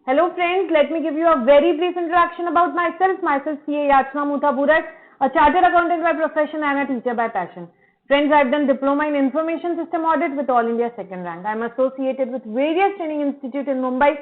Hello friends, let me give you a very brief introduction about myself. Myself CA Yachna Muthaburat, a chartered accountant by profession and a teacher by passion. Friends, I've done diploma in information system audit with All India second rank. I'm associated with various training institutes in Mumbai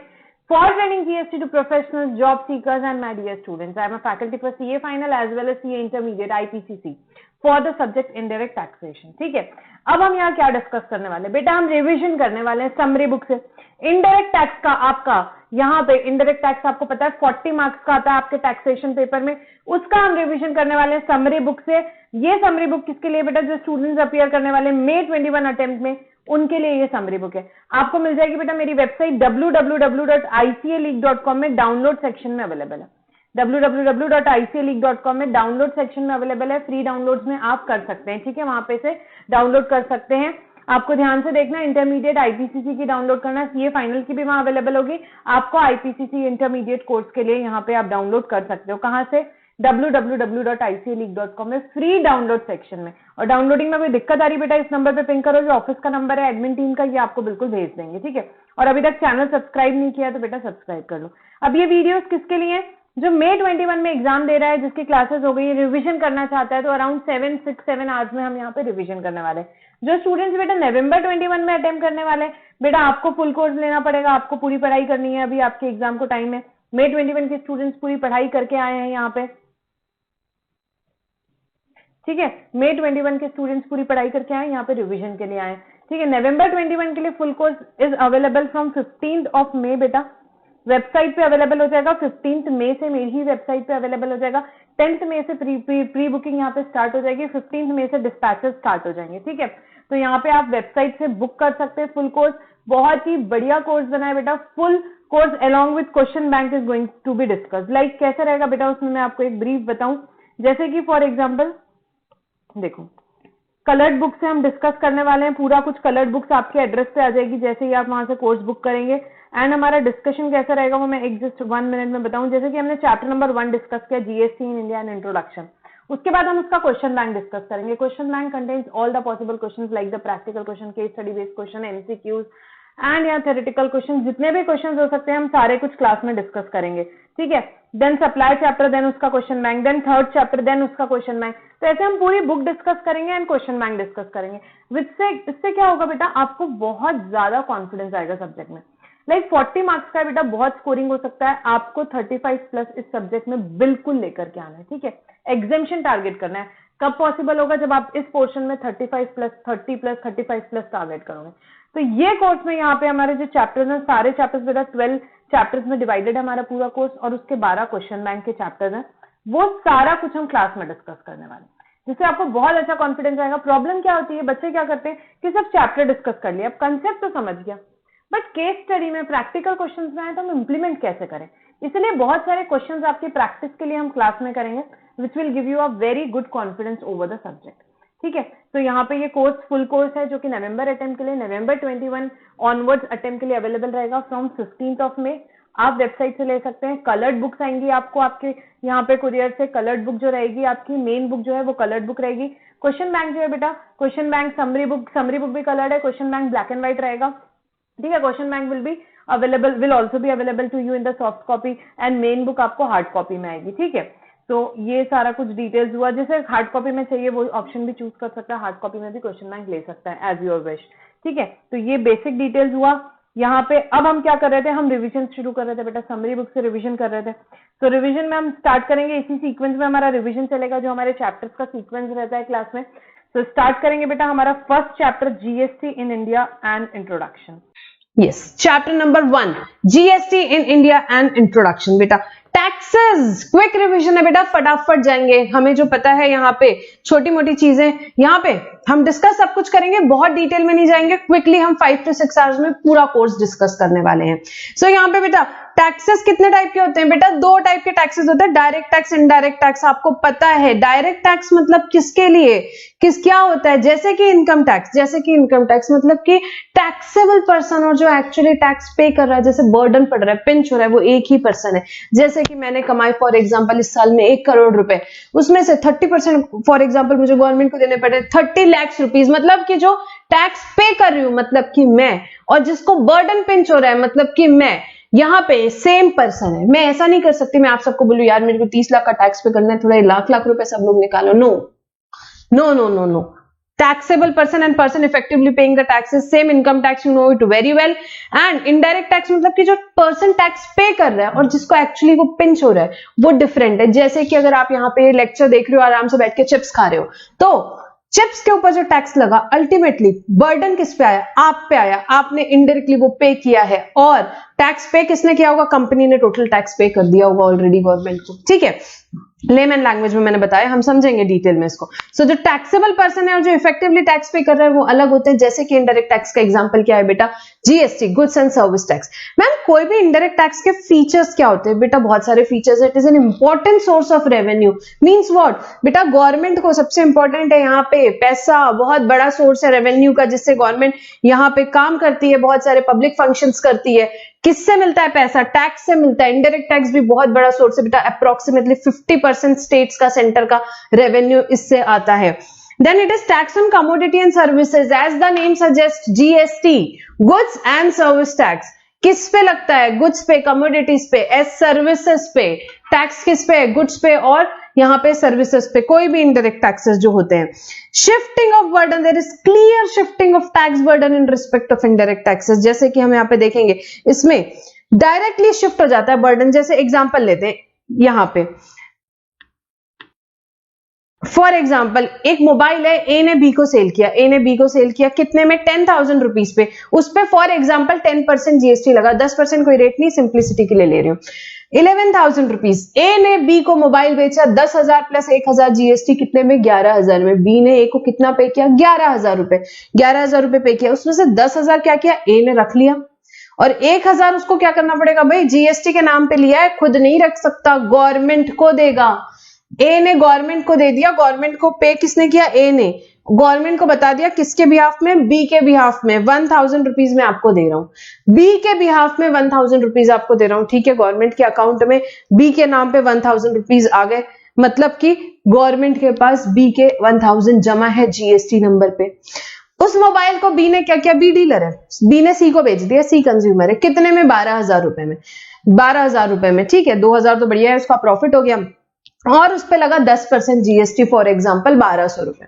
for training GST to professionals, job seekers and my dear students. I'm a faculty for CA final as well as CA intermediate IPCC for the subject indirect taxation. ठीक है, अब हम यहाँ क्या discuss करने वाले हैं बेटा, हम रिवीजन करने वाले हैं समरी बुक से। इनडायरेक्ट टैक्स का आपका यहाँ पे इनडायरेक्ट टैक्स आपको पता है 40 मार्क्स का आता है आपके टैक्सेशन पेपर में, उसका हम रिवीजन करने वाले हैं समरी बुक से। ये समरी बुक किसके लिए बेटा, जो स्टूडेंट्स अपीयर करने वाले May 21 अटेम्प्ट में, उनके लिए ये समरी बुक है। आपको मिल जाएगी बेटा मेरी वेबसाइट www.icaleak.com में डाउनलोड सेक्शन में अवेलेबल है। www.icaleak.com में डाउनलोड सेक्शन में अवेलेबल है। फ्री डाउनलोड्स में आप कर सकते हैं, ठीक है, वहां पे से डाउनलोड कर सकते हैं। आपको ध्यान से देखना, इंटरमीडिएट आईपीसीसी की डाउनलोड करना, सीए फाइनल की भी वहां अवेलेबल होगी। आपको आईपीसीसी इंटरमीडिएट कोर्स के लिए यहाँ पे आप डाउनलोड कर सकते हो। कहां से? www.icaleak.com में फ्री डाउनलोड सेक्शन में। और डाउनलोडिंग में कोई दिक्कत आ रही बेटा, इस नंबर पे पिंग करो, जो ऑफिस का नंबर है एडमिन टीम का, ये आपको बिल्कुल भेज देंगे, ठीक है। और अभी तक चैनल सब्सक्राइब नहीं किया तो बेटा सब्सक्राइब कर लो। अब ये वीडियोस किसके लिए, जो May 21 में एग्जाम दे रहा है, जिसकी क्लासेस हो गई, रिवीजन करना चाहता है, तो अराउंड 7 आवर्स में हम यहाँ पे रिवीजन करने वाले हैं। जो स्टूडेंट्स बेटा November 21 में अटेम्प्ट करने वाले हैं, बेटा आपको फुल कोर्स लेना पड़ेगा, आपको पूरी पढ़ाई करनी है। अभी आपके एग्जाम को टाइम है। May 21 के स्टूडेंट्स पूरी पढ़ाई करके आए हैं यहाँ पे, ठीक है। May 21 के स्टूडेंट्स पूरी पढ़ाई करके आए, यहाँ पे रिवीजन के लिए आए, ठीक है। November 21 के लिए full course is available from 15th May बेटा, वेबसाइट पे अवेलेबल हो जाएगा। 15th May से मेरी ही वेबसाइट पे अवेलेबल हो जाएगा। 10th May से प्री बुकिंग यहाँ पे स्टार्ट हो जाएगी। 15th May से डिस्पैचेस स्टार्ट हो जाएंगे, ठीक है। तो यहाँ पे आप वेबसाइट से बुक कर सकते हैं फुल कोर्स। बहुत ही बढ़िया कोर्स बना है बेटा। Full course along with question bank is going to be discuss. Like कैसे रहेगा बेटा, उसमें मैं आपको एक ब्रीफ बताऊं। जैसे कि फॉर एग्जाम्पल देखो, कलर्ड बुक से हम डिस्कस करने वाले हैं। पूरा कुछ कलर्ड बुक्स आपके एड्रेस पे आ जाएगी जैसे ही आप वहां से कोर्स बुक करेंगे। एंड हमारा डिस्कशन कैसा रहेगा वो मैं एक जस्ट 1 मिनट में बताऊं। जैसे कि हमने चैप्टर नंबर 1 डिस्कस किया, GST in India and introduction. उसके बाद हम उसका क्वेश्चन बैंक डिस्कस करेंगे। Question bank contains all the possible questions like the practical question, case study based question, MCQs and या थ्योरेटिकल क्वेश्चन, जितने भी क्वेश्चन हो सकते हैं हम सारे कुछ क्लास में डिस्कस करेंगे, ठीक है। देन सप्लाई चैप्टर, देन उसका question bank, then third chapter, then उसका क्वेश्चन बैंक। तो ऐसे हम पूरी बुक डिस्कस करेंगे एंड क्वेश्चन बैंक डिस्कस करेंगे। इससे क्या होगा बेटा, आपको बहुत ज्यादा कॉन्फिडेंस आएगा सब्जेक्ट में। लाइक 40 मार्क्स का बेटा बहुत स्कोरिंग हो सकता है। आपको 35 प्लस इस सब्जेक्ट में बिल्कुल लेकर के आना है, ठीक है। एग्जामिशन टारगेट करना है। कब पॉसिबल होगा, जब आप इस पोर्शन में 35 प्लस 30 प्लस 35 प्लस टारगेट करोगे। तो ये कोर्स में यहाँ पे हमारे जो चैप्टर्स हैं, सारे चैप्टर्स बेटा 12 चैप्टर्स में डिवाइडेड है हमारा पूरा कोर्स, और उसके 12 क्वेश्चन बैंक के चैप्टर्स हैं। वो सारा कुछ हम क्लास में डिस्कस करने वाले हैं, जिससे आपको बहुत अच्छा कॉन्फिडेंस आएगा। प्रॉब्लम क्या होती है, बच्चे क्या करते हैं कि सब चैप्टर डिस्कस कर लिया, अब कंसेप्ट तो समझ गया, बट केस स्टडी में प्रैक्टिकल क्वेश्चंस में आए तो हम इंप्लीमेंट कैसे करें। इसलिए बहुत सारे क्वेश्चंस आपकी प्रैक्टिस के लिए हम क्लास में करेंगे, which will give you a very good confidence over the subject, ठीक है। तो यहाँ पे ये कोर्स फुल कोर्स है जो कि नवंबर अटेम्प्ट के लिए, November 21 ऑनवर्ड्स अटेम्प्ट के लिए अवेलेबल रहेगा फ्रॉम 15th May। आप वेबसाइट से ले सकते हैं। कलर्ड बुक्स आएंगी आपको आपके यहाँ पे कुरियर से। कलर्ड बुक जो रहेगी आपकी, मेन बुक जो है वो कलर्ड बुक रहेगी। क्वेश्चन बैंक जो है बेटा, क्वेश्चन बैंक समरी बुक भी कलर्ड है। Question bank black and white रहेगा, ठीक है। Question bank will also be available to you in the soft copy and main book आपको हार्ड कॉपी में आएगी, ठीक है। तो ये सारा कुछ डिटेल्स हुआ। जैसे हार्ड कॉपी में चाहिए वो ऑप्शन भी चूज कर सकता है, हार्ड कॉपी में भी क्वेश्चन बैंक ले सकता है एज योर विश, ठीक है। तो ये बेसिक डिटेल्स हुआ यहाँ पे। अब हम क्या कर रहे थे, हम रिवीजन शुरू कर रहे थे बेटा, समरी बुक से रिवीजन कर रहे थे। तो रिवीजन में हम स्टार्ट करेंगे, इसी सीक्वेंस में हमारा रिवीजन चलेगा, जो हमारे चैप्टर्स का सीक्वेंस रहता है क्लास में। तो स्टार्ट करेंगे बेटा हमारा first chapter, GST in India and introduction. Yes, chapter number 1, GST in India and introduction. बेटा टैक्सेस, क्विक रिवीजन है बेटा, फटाफट जाएंगे। हमें जो पता है यहाँ पे छोटी मोटी चीजें, यहाँ पे हम डिस्कस सब कुछ करेंगे, बहुत डिटेल में नहीं जाएंगे। क्विकली हम 5 to 6 आवर्स में पूरा कोर्स डिस्कस करने वाले हैं। सो यहाँ पे बेटा टैक्सेस कितने टाइप के होते हैं बेटा, 2 टाइप के टैक्सेस होते हैं, डायरेक्ट टैक्स, इनडायरेक्ट टैक्स। आपको पता है डायरेक्ट टैक्स मतलब किसके लिए, क्या होता है, जैसे कि इनकम टैक्स मतलब कि टैक्सेबल पर्सन और जो एक्चुअली टैक्स पे कर रहा है, जैसे बर्डन पड़ रहा है, पिंच हो रहा है, वो एक ही पर्सन है। जैसे कि मैंने कमाई फॉर एग्जांपल इस साल में 1 करोड़ रुपए, उसमें से 30% फॉर एग्जांपल मुझे गवर्नमेंट को देने पड़े 30 लाख रुपीस, मतलब कि जो टैक्स पे कर रही हूं मतलब कि मैं, और जिसको बर्डन पिंच हो रहा है मतलब कि मैं, यहाँ पे सेम पर्सन है, मैं ऐसा नहीं कर सकती मैं आप सबको बोलूं यार मेरे को 30 लाख का टैक्स पे करना है, थोड़ा लाख लाख रुपए सब लोग निकालो। No no no no no, taxable person and person effectively paying the taxes, same income tax, you know it very well. and indirect tax मतलब कि जो person tax पे कर रहा है और जिसको एक्चुअली वो पिंच हो रहा है वो डिफरेंट है। जैसे कि अगर आप यहाँ पे लेक्चर देख रहे हो आराम से बैठ के चिप्स खा रहे हो, तो चिप्स के ऊपर जो टैक्स लगा अल्टीमेटली बर्डन किस पे आया, आप पे आया, आपने इनडायरेक्टली वो पे किया है। और टैक्स पे किसने किया होगा, कंपनी ने टोटल टैक्स पे कर दिया होगा ऑलरेडी गवर्नमेंट को। ठीक है, लेमन लैंग्वेज में मैंने बताया, हम समझेंगे डिटेल में इसको। सो जो टैक्सेबल पर्सन है और जो इफेक्टिवली टैक्स पे कर रहा है वो अलग होते हैं। जैसे कि इनडायरेक्ट टैक्स का एग्जांपल क्या है बेटा, GST, goods and service tax. Ma'am कोई भी इनडायरेक्ट टैक्स के फीचर्स क्या होते हैं बेटा, बहुत सारे फीचर्स है। It is an important source of revenue, means what बेटा, गवर्नमेंट को सबसे इंपॉर्टेंट है यहाँ पे पैसा, बहुत बड़ा सोर्स है रेवेन्यू का, जिससे गवर्नमेंट यहाँ पे काम करती है, बहुत सारे पब्लिक फंक्शंस करती है। किससे मिलता है पैसा, टैक्स से मिलता है। इनडायरेक्ट टैक्स भी बहुत बड़ा सोर्स है बेटा, अप्रोक्सीमेटली 50% स्टेट्स का, सेंटर का रेवेन्यू इससे आता है। Then it is tax on commodity and services, as the name suggests, GST, goods and service tax। किस पे लगता है, गुड्स पे, कमोडिटीज पे, एस सर्विसेज पे। टैक्स किस पे, गुड्स पे और यहाँ पे सर्विसेज पे, कोई भी इनडायरेक्ट टैक्सेस जो होते हैं। Shifting of burden, there is clear shifting of tax burden in respect of indirect taxes. जैसे कि हम यहाँ पे देखेंगे इसमें डायरेक्टली शिफ्ट हो जाता है बर्डन। जैसे एग्जांपल लेते हैं यहाँ पे, फॉर एग्जाम्पल एक मोबाइल है, ए ने बी को सेल किया, ए ने बी को सेल किया कितने में, 10,000 रुपीज पे। उस पे फॉर एग्जाम्पल 10% जीएसटी लगा, 10% कोई रेट नहीं, सिंप्लिसिटी के लिए ले रही हूं। 11,000 रुपीज, ए ने बी को मोबाइल बेचा 10,000 प्लस 1,000 जीएसटी, कितने में, 11,000 में। बी ने ए को कितना पे किया, 11,000 रुपए, 11,000 रुपए पे किया। उसमें से 10,000 क्या किया, ए ने रख लिया, और 1,000 उसको क्या करना पड़ेगा भाई, जीएसटी के नाम पे लिया है, खुद नहीं रख सकता, गवर्नमेंट को देगा। ए ने गवर्नमेंट को दे दिया, गवर्नमेंट को पे किसने किया, ए ने, गवर्नमेंट को बता दिया किसके बिहाफ में, बी के बिहाफ में। 1,000 रुपीज में आपको दे रहा हूं, बी के बिहाफ में 1,000 रुपीज आपको दे रहा हूं। ठीक है, गवर्नमेंट के अकाउंट में बी के नाम पे 1,000 रुपीज आ गए, मतलब कि गवर्नमेंट के पास बी के 1,000 जमा है जीएसटी नंबर पे। उस मोबाइल को बी ने क्या किया, बी डीलर है, बी ने सी को बेच दिया, सी कंज्यूमर है, कितने में, 12,000 रुपए में, 12,000 रुपए में। ठीक है, 2,000 तो बढ़िया है, उसका प्रॉफिट हो गया, और उस पे लगा 10% जीएसटी, फॉर एग्जांपल 1,200 रुपए।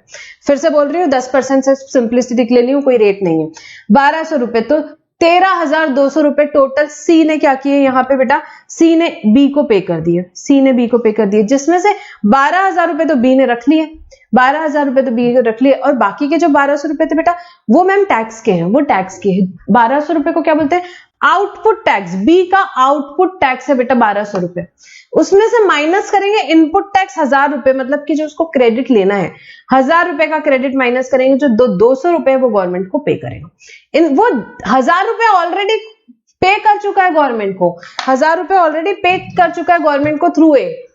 फिर से बोल रही हूँ 10% से सिंप्लिसिटी के लिए ली हूँ, कोई रेट नहीं है। 1,200 रुपए तो 13,200 रुपए टोटल सी ने क्या किए यहाँ पे बेटा, सी ने बी को पे कर दिए, सी ने बी को पे कर दिए, जिसमें से 12,000 रुपए तो बी ने रख लिए, 12,000 रुपए तो बी को रख लिए, और बाकी के जो 1,200 रुपए थे बेटा वो मैम टैक्स के हैं, वो टैक्स के हैं। 1,200 रुपए को क्या बोलते हैं, आउटपुट टैक्स, बी का आउटपुट टैक्स है बेटा 1,200 रुपए। उसमें से माइनस करेंगे इनपुट टैक्स 1,000 रुपए, मतलब कि जो उसको क्रेडिट लेना है 1,000 रुपए का क्रेडिट माइनस करेंगे, जो 200 रुपए वो गवर्नमेंट को पे करेगा। वो 1,000 रुपए ऑलरेडी पे कर चुका है गवर्नमेंट को, 1,000 रुपए ऑलरेडी पे कर चुका है गवर्नमेंट को थ्रू ए,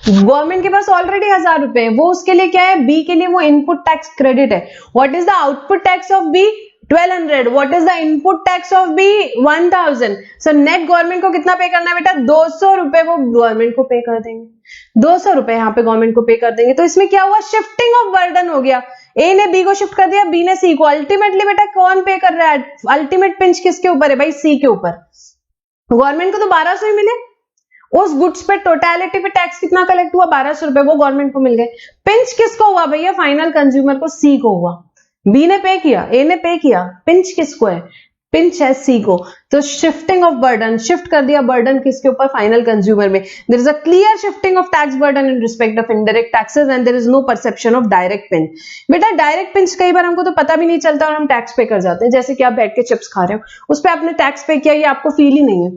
गवर्नमेंट के पास ऑलरेडी 1,000 रुपए है, वो उसके लिए क्या है, बी के लिए वो इनपुट टैक्स क्रेडिट है। What is the output tax of B, 1,200। What is the input tax of B, 1,000। So net government को कितना पे करना है बेटा, 200 रुपए वो गवर्नमेंट को पे कर देंगे, 200 रुपए यहाँ पे गवर्नमेंट को पे कर देंगे। तो इसमें क्या हुआ, शिफ्टिंग ऑफ बर्डन हो गया, ए ने बी को शिफ्ट कर दिया, बी ने सी को। अल्टीमेटली बेटा कौन पे कर रहा है, अल्टीमेट पिंच किसके ऊपर है भाई, सी के ऊपर। गवर्नमेंट को तो 1,200 ही मिले, उस गुड्स पे टोटलिटी पे टैक्स कितना कलेक्ट हुआ, 1,200 रुपए, वो गवर्नमेंट को मिल गए। पिंच किसको हुआ भैया, फाइनल कंज्यूमर को, सी को हुआ। बी ने पे किया, ए ने पे किया, पिंच किसको है, पिंच है सी को। तो शिफ्टिंग ऑफ बर्डन, शिफ्ट कर दिया बर्डन किसके ऊपर, फाइनल कंज्यूमर में। There is a clear shifting of tax burden in respect of indirect taxes and there is no perception of direct pinch. बेटा डायरेक्ट पिंच कई बार हमको तो पता भी नहीं चलता और हम टैक्स पे कर जाते हैं, जैसे कि आप बैठ के चिप्स खा रहे हो, उस पर आपने टैक्स पे किया, ये आपको फील ही नहीं है।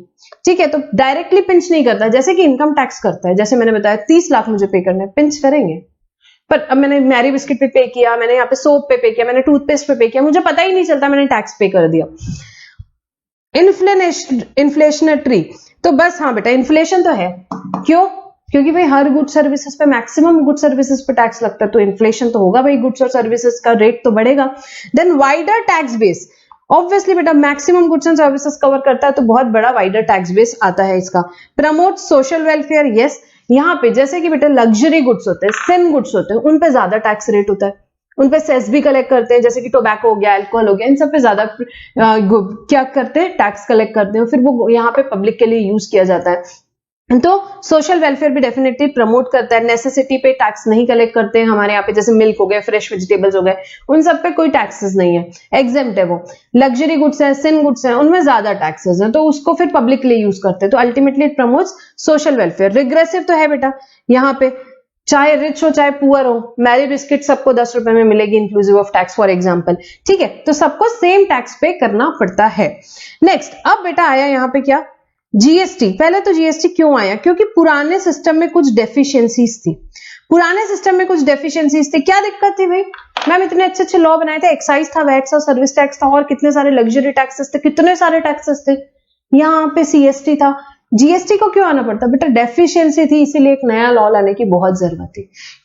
ठीक है, तो डायरेक्टली पिंच नहीं करता, जैसे कि इनकम टैक्स करता है। जैसे मैंने बताया 30 लाख मुझे पे करना है, पिंच करेंगे, पर अब मैंने मैरी बिस्किट पे किया, मैंने यहाँ पे सोप पे किया, मैंने टूथपेस्ट पे किया, मुझे पता ही नहीं चलता मैंने टैक्स पे कर दिया। इन्फ्लेशनरी, तो बस हाँ बेटा इन्फ्लेशन तो है, क्यों, क्योंकि भाई हर गुड सर्विसेज पे, मैक्सिमम गुड सर्विसेज पे टैक्स लगता है, तो इन्फ्लेशन तो होगा भाई, गुड्स और सर्विसेज का रेट तो बढ़ेगा। Then wider tax base, obviously बेटा maximum goods and services cover करता है, तो बहुत बड़ा वाइडर टैक्स बेस आता है इसका। प्रमोट सोशल वेलफेयर, यस, यहाँ पे जैसे कि बेटा लग्जरी गुड्स होते हैं, सिम गुड्स होते हैं, उन पे ज्यादा टैक्स रेट होता है, उन पे सेस भी कलेक्ट करते हैं, जैसे कि टोबैको हो गया, अल्कोहल हो गया, इन सब पे ज्यादा क्या करते हैं, टैक्स कलेक्ट करते हैं, फिर वो यहाँ पे पब्लिक के लिए यूज किया जाता है। तो सोशल वेलफेयर भी डेफिनेटली प्रमोट करता है। नेसेसिटी पे टैक्स नहीं कलेक्ट करते हैं हमारे यहाँ पे, जैसे मिल्क हो गए, फ्रेश वेजिटेबल्स हो गए, उन सब पे कोई टैक्सेस नहीं है, एग्जेम्प्ट है वो। लग्जरी गुड्स है, सिन गुड्स है, उनमें ज्यादा टैक्सेस हैं, तो उसको फिर पब्लिक के लिए यूज करते हैं। तो ultimately it promotes social welfare. Regressive तो है बेटा यहाँ पे, चाहे रिच हो चाहे पुअर हो, मैरी बिस्किट सबको 10 रुपए में मिलेगी inclusive of tax for example, ठीक है। तो सबको सेम टैक्स पे करना पड़ता है। नेक्स्ट, अब बेटा आया यहाँ पे क्या, जीएसटी। पहले तो जीएसटी क्यों आया, क्योंकि पुराने सिस्टम में कुछ डेफिशिएंसीज थी। पुराने सिस्टम में कुछ डेफिशिएंसीज थी। क्या दिक्कत थी भाई, मैम इतने अच्छे अच्छे लॉ बनाए थे, एक्साइज था, वैट था, सर्विस टैक्स था, और कितने सारे लग्जरी टैक्सेस थे, कितने सारे टैक्सेस थे, यहाँ पे सीएसटी था। जीएसटी को क्यों आना पड़ता बेटा, डेफिशिएंसी थी, इसीलिए एक नया लॉ लाने की बहुत जरूरत थी।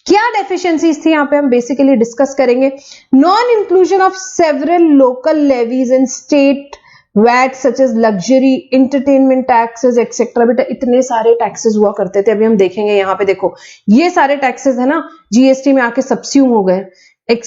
क्या डेफिशिएंसीज थी यहाँ पे हम बेसिकली डिस्कस करेंगे। Non inclusion of several local levies in state VAT such as luxury entertainment taxes etcetera. बेटा इतने सारे टैक्सेस हुआ करते थे, अभी हम देखेंगे। यहाँ पे देखो ये सारे टैक्सेस है ना, जीएसटी में आके सब्स्यूम हो गए।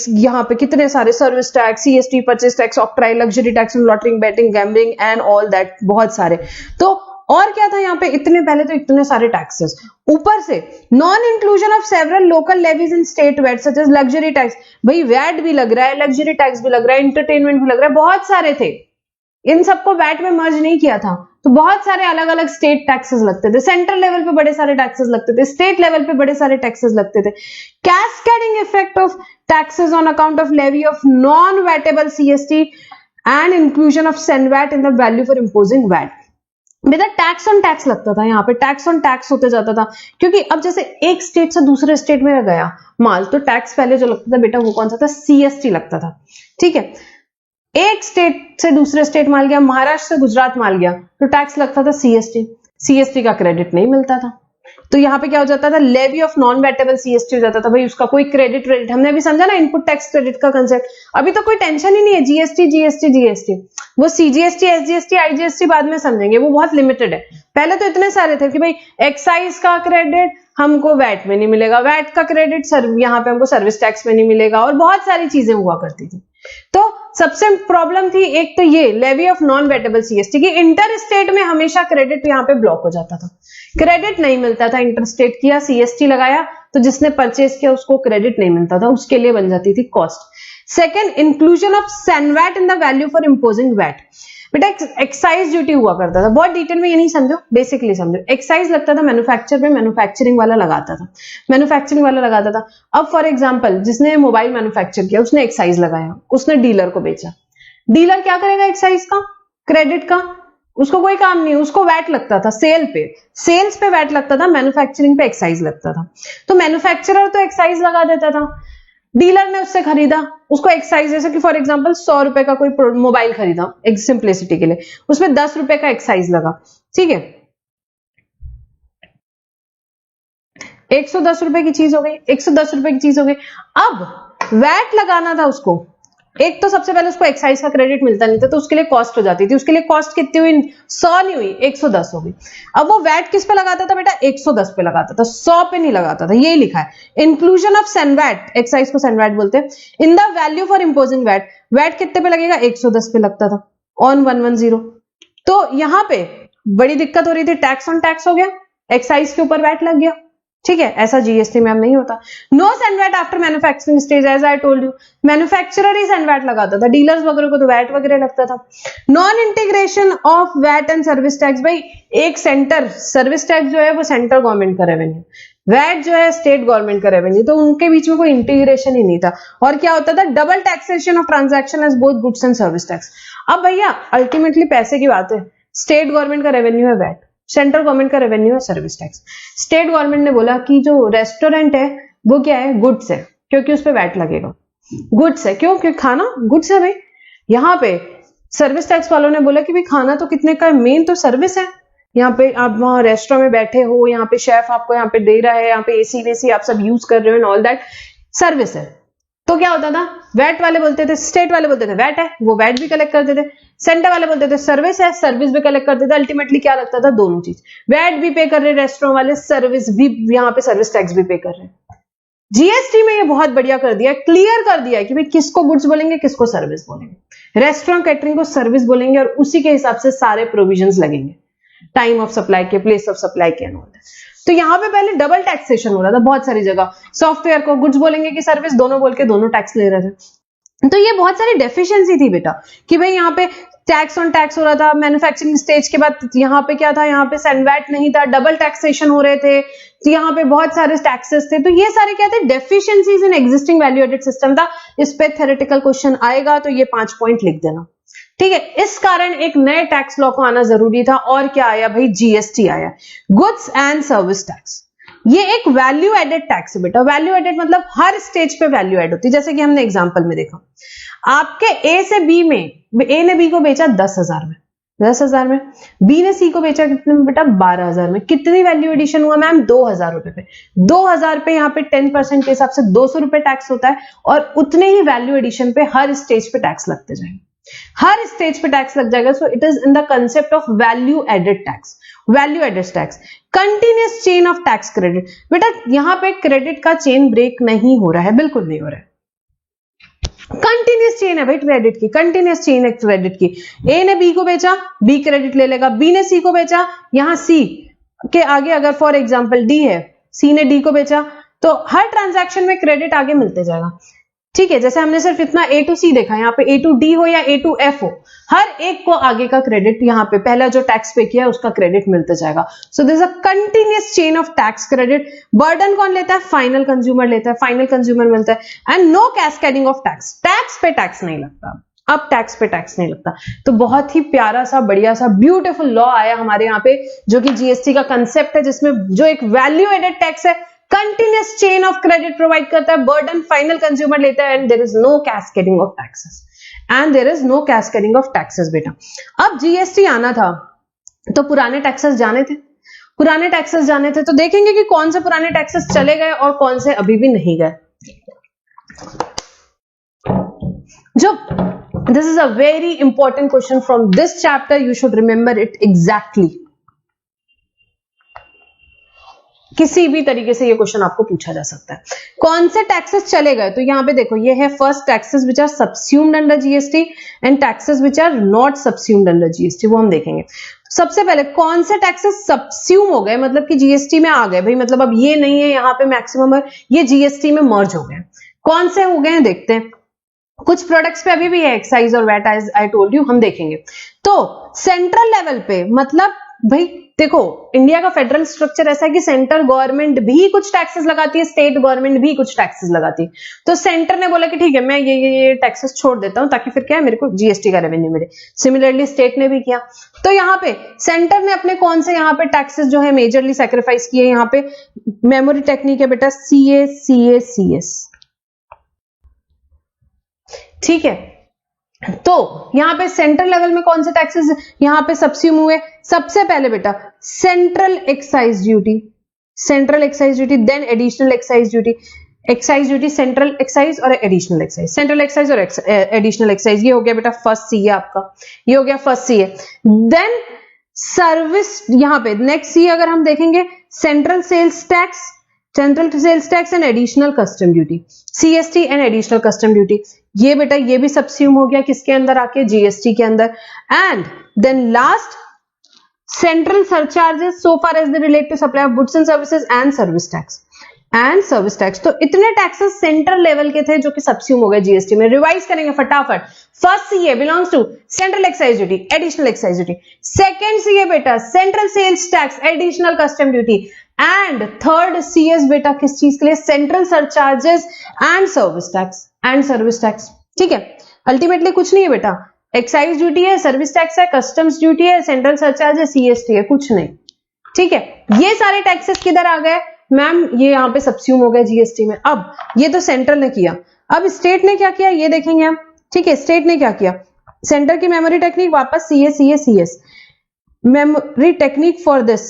यहाँ पे कितने सारे, service tax, CST, purchase tax, octroi, luxury tax, lautering, batting, gambling and all that, बहुत सारे। तो और क्या था यहाँ पे, इतने पहले तो इतने सारे टैक्सेस, ऊपर से non inclusion of several local levies in state VAT such as luxury tax. भाई वैट भी लग रहा है, लग्जरी टैक्स भी लग रहा है, इंटरटेनमेंट भी लग रहा है, बहुत सारे थे, इन सबको वैट में मर्ज नहीं किया था। तो बहुत सारे अलग अलग स्टेट टैक्सेस लगते थे, सेंट्रल लेवल पे बड़े सारे टैक्सेस लगते थे, स्टेट लेवल पे बड़े सारे टैक्सेस लगते थे। Cascading effect of taxes on account of levy of non vatable CST and inclusion of CENVAT in the value for imposing VAT. बेटा टैक्स ऑन टैक्स लगता था, यहाँ पे टैक्स ऑन टैक्स होते जाता था, क्योंकि अब जैसे एक स्टेट से दूसरे स्टेट में गया माल, तो टैक्स पहले जो लगता था बेटा वो कौन सा था, सीएसटी लगता था, ठीक है। एक स्टेट से दूसरे स्टेट माल गया, महाराष्ट्र से गुजरात माल गया, तो टैक्स लगता था सीएसटी। सीएसटी का क्रेडिट नहीं मिलता था, तो यहाँ पे क्या हो जाता था, levy of non vatable CST हो जाता था। भाई उसका कोई क्रेडिट, हमने अभी समझा ना इनपुट टैक्स क्रेडिट का कंसेप्ट, अभी तो कोई टेंशन ही नहीं है, जीएसटी जीएसटी जीएसटी, वो सीजीएसटी, एसजीएसटी, आईजीएसटी बाद में समझेंगे, वो बहुत लिमिटेड है। पहले तो इतने सारे थे कि भाई एक्साइज का क्रेडिट हमको वैट में नहीं मिलेगा, वैट का क्रेडिट यहाँ पे हमको सर्विस टैक्स में नहीं मिलेगा, और बहुत सारी चीजें हुआ करती थी। तो सबसे प्रॉब्लम थी एक तो ये levy of non vatable CST की, इंटर स्टेट में हमेशा क्रेडिट यहाँ पे ब्लॉक हो जाता था, क्रेडिट नहीं मिलता था। इंटर स्टेट किया, सीएसटी लगाया, तो जिसने परचेज किया उसको क्रेडिट नहीं मिलता था, उसके लिए बन जाती थी cost. Second, inclusion of CENVAT in the value for imposing VAT. बेटा एक्साइज ड्यूटी हुआ करता था, बहुत डिटेल में ये नहीं समझो, बेसिकली समझो। एक्साइज लगता था मैन्युफैक्चर पे, मैन्युफैक्चरिंग वाला लगाता था, मैन्युफैक्चरिंग वाला लगाता था। अब फॉर एग्जांपल जिसने मोबाइल मैन्युफैक्चर किया उसने एक्साइज लगाया, उसने डीलर को बेचा, डीलर क्या करेगा एक्साइज का, क्रेडिट का, उसको कोई काम नहीं, उसको वैट लगता था सेल पे, सेल्स पे वैट लगता था, मैन्युफैक्चरिंग पे एक्साइज लगता था। तो मैन्युफैक्चरर तो एक्साइज लगा देता था, डीलर ने उससे खरीदा, उसको एक्साइज, जैसे कि फॉर एग्जांपल 100 रुपए का कोई मोबाइल खरीदा, एक सिंप्लिसिटी के लिए, उसमें 10 रुपए का एक्साइज लगा, ठीक है, 110 रुपए की चीज हो गई, 110 रुपए की चीज हो गई। अब वैट लगाना था उसको, एक तो सबसे पहले उसको एक्साइज का क्रेडिट मिलता नहीं था, तो उसके लिए कॉस्ट हो जाती थी, उसके लिए कॉस्ट कितनी हुई, 100 नहीं हुई, 110 हो गई। अब वो वैट किस पे लगाता था बेटा, 110 पे लगाता था, 100 पे नहीं लगाता था, ये लिखा है इंक्लूजन ऑफ सेनवैट, एक्साइज को सेनवैट बोलते हैं, in the value for imposing VAT. VAT कितने पे लगेगा, 110 पे लगता था ऑन 110। तो यहां पे बड़ी दिक्कत हो रही थी, टैक्स ऑन टैक्स हो गया, एक्साइज के ऊपर वैट लग गया, ठीक है। ऐसा जीएसटी में अब नहीं होता। No CENVAT after manufacturing stage, as I told you, manufacturer ही सेनवैट लगाता था, डीलर्स वगैरह को तो वैट वगैरह लगता था। Non integration of VAT and service tax, भाई एक सेंटर, सर्विस टैक्स जो है वो सेंट्रल गवर्नमेंट का रेवेन्यू, वैट जो है स्टेट गवर्नमेंट का रेवेन्यू, तो उनके बीच में कोई इंटीग्रेशन ही नहीं था। और क्या होता था, double taxation of transaction as both goods and service tax. अब भैया अल्टीमेटली पैसे की बात है, स्टेट गवर्नमेंट का रेवेन्यू है वैट, सेंट्रल गवर्नमेंट का रेवेन्यू है सर्विस टैक्स। स्टेट गवर्नमेंट ने बोला कि जो रेस्टोरेंट है वो क्या है, गुड्स है, क्योंकि उस पर वैट लगेगा, गुड्स है, क्यों, क्योंकि खाना गुड्स है भाई। यहाँ पे सर्विस टैक्स वालों ने बोला कि भाई खाना तो कितने का है, मेन तो सर्विस है। यहाँ पे आप वहां रेस्टोरेंट में बैठे हो, यहाँ पे शेफ आपको यहाँ पे दे रहा है, यहाँ पे एसी वेसी आप सब यूज कर रहे हो एंड ऑल दैट, सर्विस है। तो क्या होता था, वैट वाले बोलते थे, स्टेट वाले बोलते थे वैट है, वो वैट भी कलेक्ट करते थे, सेंटर वाले बोलते थे सर्विस है, सर्विस भी कलेक्ट करते थे। अल्टीमेटली क्या लगता था, दोनों चीज, वैट भी पे कर रहे रेस्टोरेंट वाले, सर्विस भी, यहाँ पे सर्विस टैक्स भी पे कर रहे हैं। जीएसटी में ये बहुत बढ़िया कर दिया, क्लियर कर दिया है कि भाई किसको गुड्स बोलेंगे, किसको सर्विस बोलेंगे। रेस्टोरेंट कैटरिंग को सर्विस बोलेंगे और उसी के हिसाब से सारे प्रोविजंस लगेंगे, टाइम ऑफ सप्लाई के, प्लेस ऑफ सप्लाई के एंड ऑल दैट। तो यहां पे पहले डबल टैक्सेशन हो रहा था बहुत सारी जगह, सॉफ्टवेयर को गुड्स बोलेंगे कि सर्विस, दोनों बोल के दोनों टैक्स ले रहे थे। तो ये बहुत सारी डेफिशिएंसी थी बेटा कि भाई यहाँ पे टैक्स ऑन टैक्स हो रहा था। मैन्युफैक्चरिंग स्टेज के बाद यहाँ पे क्या था, यहाँ पे सैनवैट नहीं था, डबल टैक्सेशन हो रहे थे, तो यहाँ पे बहुत सारे टैक्सेस थे। तो ये सारे क्या थे, deficiencies in existing value added system था। इस पे थ्योरेटिकल क्वेश्चन आएगा तो ये 5 पॉइंट लिख देना, ठीक है। इस कारण एक नए टैक्स लॉ को आना जरूरी था, और क्या आया भाई, जीएसटी आया, गुड्स एंड सर्विस टैक्स। ये एक वैल्यू एडेड टैक्स है बेटा। वैल्यू एडेड मतलब हर स्टेज पे वैल्यू एड होती है। जैसे कि हमने एग्जांपल में देखा, आपके ए से बी में, ए ने बी को बेचा 10,000 में, 10,000 में, बी ने सी को बेचा कितने में बेटा, 12,000 में। कितनी वैल्यू एडिशन हुआ मैम, 2,000 रुपए पे। 2,000 पे यहाँ पे 10% के हिसाब से 200 रुपए टैक्स होता है, और उतने ही वैल्यू एडिशन पे हर स्टेज पे टैक्स लगते जाएंगे, हर स्टेज पे टैक्स लग जाएगा। So it is in the concept of value added tax, value added tax. Continuous chain of tax credit, बेटा यहां पे क्रेडिट का चेन ब्रेक नहीं हो रहा है, बिल्कुल नहीं हो रहा है। कंटिन्यूअस चेन है भाई क्रेडिट की, कंटिन्यूअस चेन है क्रेडिट की। ए ने बी को बेचा, बी क्रेडिट ले लेगा, बी ने सी को बेचा, यहां सी के आगे अगर फॉर एग्जांपल डी है, सी ने डी को बेचा, तो हर ट्रांजैक्शन में क्रेडिट आगे मिलते जाएगा, ठीक है। जैसे हमने सिर्फ इतना ए टू सी देखा, यहाँ पे ए टू डी हो या ए टू एफ हो, हर एक को आगे का क्रेडिट, यहाँ पे पहला जो टैक्स पे किया उसका क्रेडिट मिलते जाएगा। So this a continuous chain of tax credit. Burden कौन लेता है, फाइनल कंज्यूमर लेता है, फाइनल कंज्यूमर मिलता है। And no cascading of tax, tax पे टैक्स नहीं लगता, अब टैक्स पे टैक्स नहीं लगता। तो बहुत ही प्यारा सा, बढ़िया सा, ब्यूटीफुल लॉ आया हमारे यहाँ पे, जो कि जीएसटी का कंसेप्ट है, जिसमें जो एक वैल्यू एडेड टैक्स है, continuous chain of credit provide करता है, बर्डन फाइनल कंज्यूमर लेता है, and there is no cascading of taxes, and there is no cascading of taxes बेटा। अब जीएसटी आना था तो पुराने टैक्सेस जाने थे, पुराने टैक्सेस जाने थे, तो देखेंगे कि कौन से पुराने टैक्सेस चले गए और कौन से अभी भी नहीं गए। जो this is a very important question from this chapter, you should remember it exactly. किसी भी तरीके से ये क्वेश्चन आपको पूछा जा सकता है। कौन से टैक्सेस चले गए, तो यहां पे देखो, ये है first taxes which are subsumed under GST and taxes which are not subsumed under GST, वो हम देखेंगे। सबसे पहले कौन से टैक्सेस सबस्यूम हो गए, मतलब कि जीएसटी में आ गए भाई, मतलब अब ये नहीं है यहाँ पे मैक्सिमम, और ये जीएसटी में मर्ज हो गए। कौन से हो गए हैं देखते हैं। कुछ प्रोडक्ट्स पे अभी भी है एक्साइज और VAT, as I told you, हम देखेंगे। तो सेंट्रल लेवल पे, मतलब भाई देखो, इंडिया का फेडरल स्ट्रक्चर ऐसा है कि सेंट्रल गवर्नमेंट भी कुछ टैक्सेस लगाती है, स्टेट गवर्नमेंट भी कुछ टैक्सेस लगाती है। तो सेंटर ने बोला कि ठीक है, मैं ये टैक्सेस छोड़ देता हूं, ताकि फिर क्या है, मेरे को जीएसटी का रेवेन्यू मिले। सिमिलरली स्टेट ने भी किया। तो यहाँ पे सेंटर ने अपने कौन से यहाँ पे टैक्सेस जो है मेजरली सैक्रिफाइस किए, यहाँ पे मेमोरी टेक्निक है बेटा, सीए सीए सीएस, ठीक है। तो यहां पे सेंट्रल लेवल में कौन से टैक्सेस यहां पे सबस्यूम हुए, सबसे पहले बेटा central excise duty, central excise duty, then additional excise duty. Excise duty, central excise और एडिशनल एक्साइज, सेंट्रल एक्साइज और एडिशनल एक्साइज, ये हो गया बेटा फर्स्ट सी है आपका, ये हो गया फर्स्ट सी है। देन सर्विस, यहां पे नेक्स्ट सी अगर हम देखेंगे, central sales tax, central sales tax and additional custom duty, CST and additional custom duty. ये बेटा ये भी सबस्यूम हो गया किसके अंदर आके, जीएसटी के अंदर। And then last central surcharges so far as they relate to supply of goods and services and service tax, and service tax. तो इतने टैक्सेस सेंट्रल लेवल के थे जो कि सबस्यूम हो गए जीएसटी में। रिवाइज करेंगे फटाफट। First CA belongs to central excise duty, additional excise duty. Second CA बेटा central sales tax, additional custom duty. And third CS बेटा किस चीज के लिए, central surcharges and service tax, and service tax, ठीक है। अल्टीमेटली कुछ नहीं है बेटा, एक्साइज ड्यूटी है, सर्विस टैक्स है, कस्टम्स ड्यूटी है, सेंट्रल सरचार्ज है, सीएसटी है, कुछ नहीं, ठीक है। ये सारे टैक्सेस किधर आ गए मैम, ये यहाँ पे सबस्यूम हो गए जीएसटी में। अब ये तो सेंट्रल ने किया, अब स्टेट ने क्या किया ये देखेंगे हम, ठीक है। स्टेट ने क्या किया, सेंटर की मेमोरी टेक्निक वापस CS, memory technique for this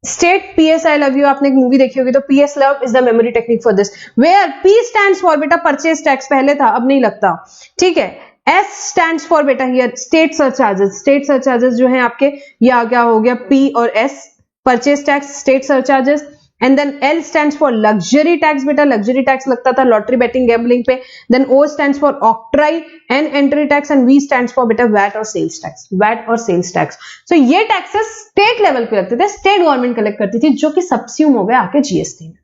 state, PS I love you, आपने एक मूवी देखी होगी, तो PS love is the memory technique for this, where P stands for बेटा परचेज टैक्स, पहले था अब नहीं लगता, ठीक है। एस स्टैंड्स फॉर बेटा here state surcharges, state surcharges जो है आपके, ये आ गया हो गया पी और S, purchase tax, state surcharges. And then L stands for luxury tax बेटा, लग्जरी टैक्स लगता था लॉटरी बेटिंग गैम्बलिंग पे। Then O stands for octroi and entry tax and V stands for बेटा वैट और sales tax, VAT और sales tax. So ये taxes state level पे लगते थे, स्टेट गवर्नमेंट कलेक्ट करती थी, जो कि सबस्यूम हो गए आके जीएसटी में,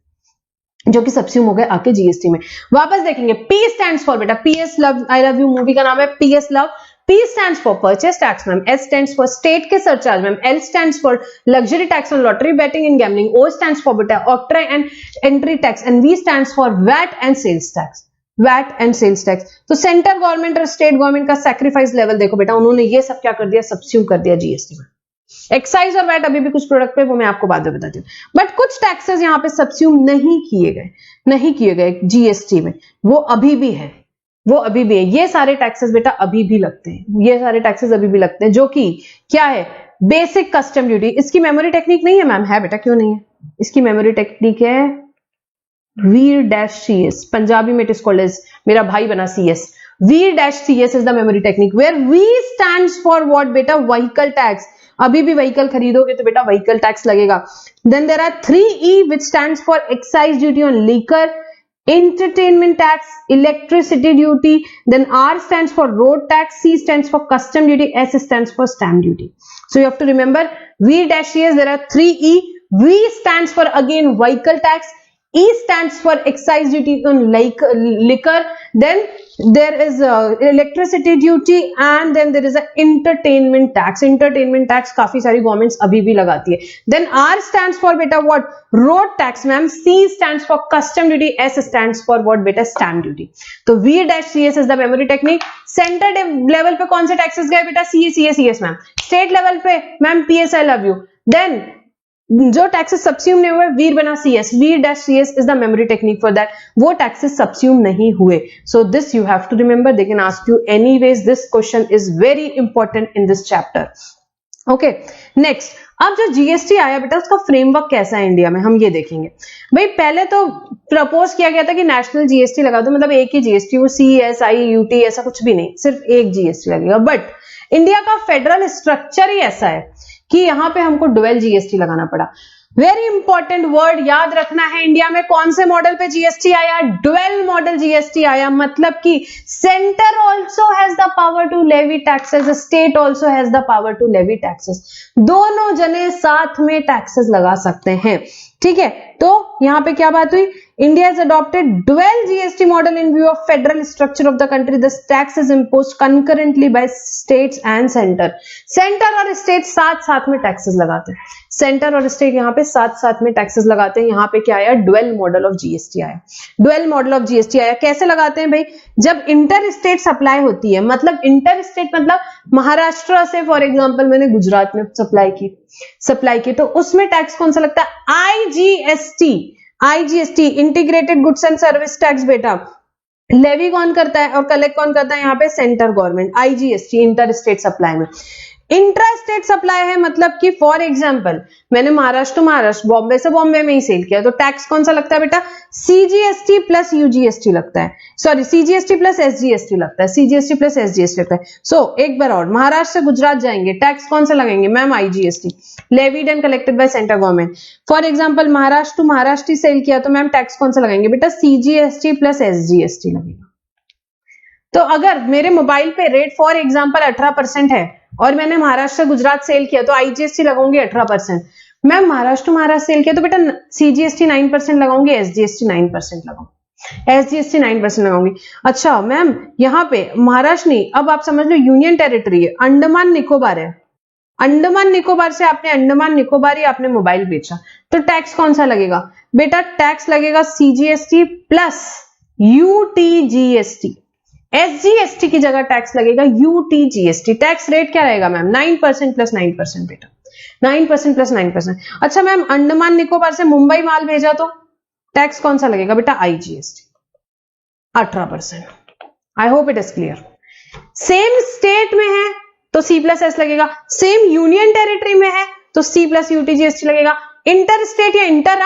जो कि सबस्यूम हो गए आके जीएसटी में। वापस देखेंगे, P स्टैंड्स फॉर बेटा, PS love, I love you movie का नाम है PS love. P stands for purchase tax ma'am, S stands for state के surcharge ma'am, L stands for luxury tax on lottery betting and gambling, O stands for बेटा octroi and entry tax and V stands for VAT and sales tax, VAT and sales tax। तो central government और state government का sacrifice level देखो बेटा, उन्होंने ये सब क्या कर दिया, सबस्यूम कर दिया जीएसटी में। एक्साइज और वैट अभी भी कुछ प्रोडक्ट पे, वो मैं आपको बाद में बताती हूँ, बट कुछ टैक्सेस यहाँ पे सबस्यूम नहीं किए गए जीएसटी में, वो अभी भी है, वो अभी भी है। ये सारे टैक्सेस बेटा अभी भी लगते हैं, ये सारे टैक्सेस अभी भी लगते हैं, जो कि क्या है, बेसिक कस्टम ड्यूटी। इसकी मेमोरी टेक्निक नहीं है मैम, है बेटा, क्यों नहीं है, इसकी मेमोरी टेक्निक है V-CS, पंजाबी में इट इज कॉल्ड एज, मेरा भाई बना CS, V-CS is the memory technique, where V stands for what बेटा, व्हीकल टैक्स। अभी भी व्हीकल खरीदोगे तो बेटा व्हीकल टैक्स लगेगा। Then there are 3E which stands for excise duty on liquor, entertainment tax, electricity duty, then R stands for road tax, C stands for custom duty, S stands for stamp duty. So you have to remember V-CS, there are 3E, V stands for again vehicle tax, E stands for excise duty on liquor, then there is electricity duty and then there is a entertainment tax. Entertainment tax काफी सारी governments अभी भी लगाती है। Then R stands for बेटा what, road tax ma'am, C stands for custom duty, S stands for what बेटा, stamp duty। तो V-CS is the memory technique। Centre level पे कौन से टैक्सेस गए बेटा, CS मैम। स्टेट लेवल पे ma'am PS I love you। Then जो taxes subsume नहीं हुए, वीर बना CS, V-CS is the memory technique for that, वो टैक्सेस सबस्यूम नहीं हुए। So this you have to remember, they can ask you anyways, this question is very important in this chapter. Okay, next, अब जो GST आया बेटा, उसका framework कैसा है इंडिया में, हम ये देखेंगे। भाई पहले तो प्रपोज किया गया था कि नेशनल जीएसटी लगा दो, मतलब एक ही जीएसटी, वो CSI UT ऐसा कुछ भी नहीं, सिर्फ एक जीएसटी लगेगा। बट इंडिया का फेडरल स्ट्रक्चर ही ऐसा है कि यहां पे हमको डुअल जीएसटी लगाना पड़ा। वेरी इंपॉर्टेंट वर्ड याद रखना है, इंडिया में कौन से मॉडल पे जीएसटी आया, डुअल मॉडल जीएसटी आया। मतलब कि centre also has the power to levy taxes, state also has the power to levy taxes, दोनों जने साथ में टैक्सेस लगा सकते हैं। ठीक है, तो यहां पे क्या बात हुई, India has adopted dual GST model in view of federal structure of the country. The tax is imposed concurrently by states and center. Centre और स्टेट साथ साथ में टैक्सेस लगाते हैं, सेंटर और स्टेट यहाँ पे साथ साथ में टैक्सेस लगाते हैं। यहाँ पे क्या आया, डुअल मॉडल ऑफ जीएसटी आया, डुअल मॉडल ऑफ जीएसटी आया। कैसे लगाते हैं भाई, जब इंटर स्टेट सप्लाई होती है, मतलब इंटर स्टेट मतलब महाराष्ट्र से फॉर एग्जांपल मैंने गुजरात में सप्लाई की, तो उसमें टैक्स कौन सा लगता है, IGST, integrated goods and service tax बेटा। लेवी कौन करता है और कलेक्ट कौन करता है, यहाँ पे centre government. IGST inter state supply में। इंट्रा स्टेट सप्लाई है, मतलब कि फॉर एग्जांपल मैंने महाराष्ट्र बॉम्बे से बॉम्बे में ही सेल किया, तो टैक्स कौन सा लगता है बेटा, CGST प्लस UGST लगता है, सॉरी CGST प्लस SGST लगता है, CGST प्लस SGST लगता है। सो एक बार और, महाराष्ट्र से गुजरात जाएंगे, टैक्स कौन सा लगेंगे ma'am, IGST, levied and collected by central government. For example Maharashtra to Maharashtra sale किया, तो मैम टैक्स कौन सा लगाएंगे बेटा, CGST प्लस SGST लगेगा। तो अगर मेरे मोबाइल पे रेट फॉर एग्जांपल 18% है और मैंने महाराष्ट्र गुजरात सेल किया, तो IGST लगाऊंगी 18%। मैं महाराष्ट्र सेल किया तो बेटा CGST 9% लगाऊंगी, SGST 9% लगाऊंगी, SGST 9% लगाऊंगी। अच्छा मैम यहाँ पे महाराष्ट्र नहीं, अब आप समझ लो यूनियन टेरिटरी है, अंडमान निकोबार है, अंडमान निकोबार से आपने अंडमान निकोबार ही आपने मोबाइल बेचा, तो टैक्स कौन सा लगेगा बेटा, टैक्स लगेगा CGST प्लस UTGST। SGST की जगह टैक्स लगेगा UTGST। टैक्स रेट क्या रहेगा मैम, 9% प्लस 9% बेटा, 9% प्लस 9%। अच्छा मैम अंडमान निकोबार से मुंबई माल भेजा तो टैक्स कौन सा लगेगा बेटा, IGST 18%। I hope it is clear. Same state में है तो C प्लस S लगेगा, सेम यूनियन टेरिटरी में है तो C प्लस UTGST लगेगा। इंटर स्टेट या इंटर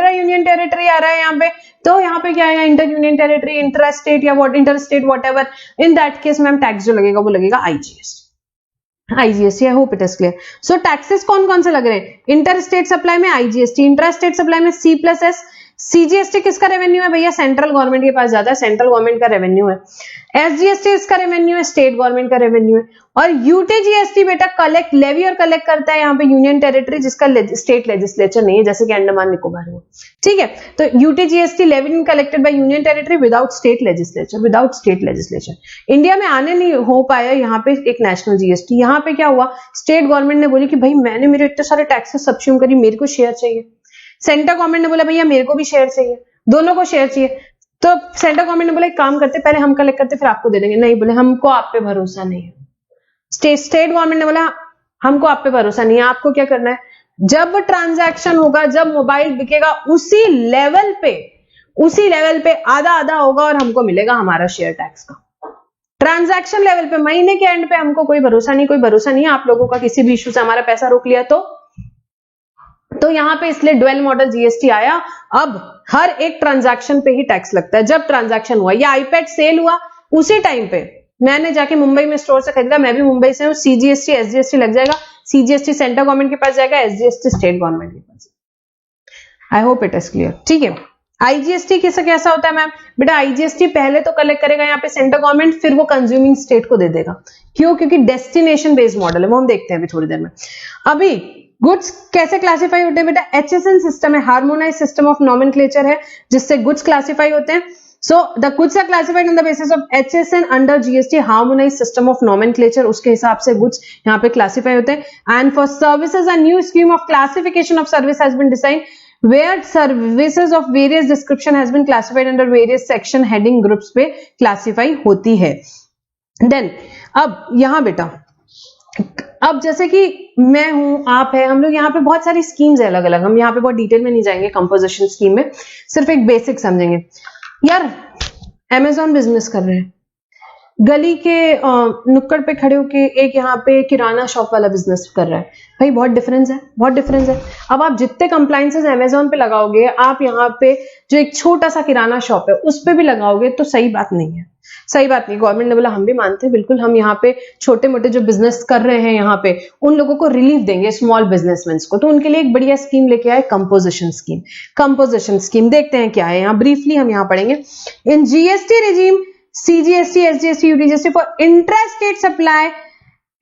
यूनियन टेरिटरी आ रहा है यहाँ पे, तो यहाँ पे क्या आएगा, inter union territory, inter state या inter state whatever, in that case ma'am tax जो लगेगा वो लगेगा IGST। IGST, I hope it is clear. So taxes कौन कौन से लग रहे हैं? इंटर स्टेट सप्लाई में IGST, इंट्रा स्टेट सप्लाई में C+S। CGST किसका रेवेन्यू है भैया? सेंट्रल गवर्नमेंट के पास जाता है, सेंट्रल गवर्नमेंट का रेवेन्यू है। SGST इसका रेवेन्यू है, स्टेट गवर्नमेंट का रेवेन्यू है। और UTGST बेटा कलेक्ट, लेवी और कलेक्ट करता है यहाँ पे यूनियन टेरिटरी जिसका स्टेट लेजिस्लेचर नहीं है, जैसे कि अंडमान निकोबार में। ठीक है, तो UTGST levied and collected by union territory without state legislature, without state legislature. India में आने नहीं हो पाया यहाँ पे एक नेशनल GST। यहाँ पे क्या हुआ, स्टेट गवर्नमेंट ने बोली कि भाई मैंने मेरे इतने सारे टैक्सेस सब्स्यूम करी, मेरे को शेयर चाहिए। सेंट्रल गवर्नमेंट ने बोला भैया मेरे को भी शेयर चाहिए, दोनों को शेयर चाहिए। तो सेंट्रल गवर्नमेंट ने बोला एक काम करते, पहले हम कलेक्ट करते फिर आपको दे देंगे। नहीं, बोले हमको आप पे भरोसा नहीं है। स्टेट गवर्नमेंट ने बोला हमको आप पे भरोसा नहीं है, आपको क्या करना है, जब ट्रांजैक्शन होगा, जब मोबाइल बिकेगा, उसी लेवल पे आधा आधा होगा और हमको मिलेगा हमारा शेयर टैक्स का। ट्रांजैक्शन लेवल पे, महीने के एंड पे हमको कोई भरोसा नहीं है। आप लोगों का किसी भी इशू से हमारा पैसा रोक लिया तो यहां पे इसलिए ड्वेल मॉडल GST आया। अब हर एक ट्रांजैक्शन पे ही टैक्स लगता है। जब ट्रांजैक्शन हुआ, या आईपैड सेल हुआ, उसी टाइम पे मैंने जाके मुंबई में स्टोर से खरीदा, मैं भी मुंबई से हूं, CGST SGST लग जाएगा। CGST सेंट्रल गवर्नमेंट के पास जाएगा, SGST स्टेट गवर्नमेंट के पास। I hope it is clear. ठीक है, IGST कैसा होता है मैम? बेटा IGST पहले तो कलेक्ट करेगा यहाँ पे सेंट्रल गवर्नमेंट, फिर वो कंज्यूमिंग स्टेट को दे देगा। क्यों? क्योंकि डेस्टिनेशन बेस्ड मॉडल है, वो हम देखते हैं अभी थोड़ी देर में। अभी गुड्स कैसे क्लासिफाई होते हैं बेटा? HSN सिस्टम है, हार्मोनाइज सिस्टम ऑफ नॉमेनक्लेचर है, जिससे गुड्स क्लासिफाई होते हैं। So the goods are classified on the basis of HSN under GST, harmonise system of nomenclature, उसके हिसाब से गुड्स यहाँ पे क्लासिफाई होते हैं। And for services a new scheme of classification of service has been designed where services of various description has been classified under various section heading groups पे classify होती है। Then अब यहां बेटा, अब जैसे कि मैं हूं, आप है, हम लोग यहाँ पे बहुत सारी स्कीम्स है अलग अलग, हम यहाँ पे बहुत डिटेल में नहीं जाएंगे कंपोजिशन स्कीम में, सिर्फ एक बेसिक समझेंगे। यार Amazon बिजनेस कर रहे हैं, गली के नुक्कड़ पे खड़े होके एक यहाँ पे किराना शॉप वाला बिजनेस कर रहा है, भाई बहुत डिफरेंस है, बहुत डिफरेंस है। अब आप जितने कंप्लायंसेस Amazon पे लगाओगे, आप यहाँ पे जो एक छोटा सा किराना शॉप है उस पे भी लगाओगे तो सही बात नहीं है, सही बात नहीं। गवर्नमेंट ने बोला हम भी मानते हैं, बिल्कुल हम यहाँ पे छोटे मोटे जो बिजनेस कर रहे हैं यहाँ पे उन लोगों को रिलीफ देंगे, स्मॉल बिजनेसमैन को, तो उनके लिए एक बढ़िया स्कीम लेके आए, कंपोजिशन स्कीम। कंपोजिशन स्कीम देखते हैं क्या है, यहाँ ब्रीफली हम यहाँ पढ़ेंगे। इन GST regime CGST, SGST, UTGST for intrastate supply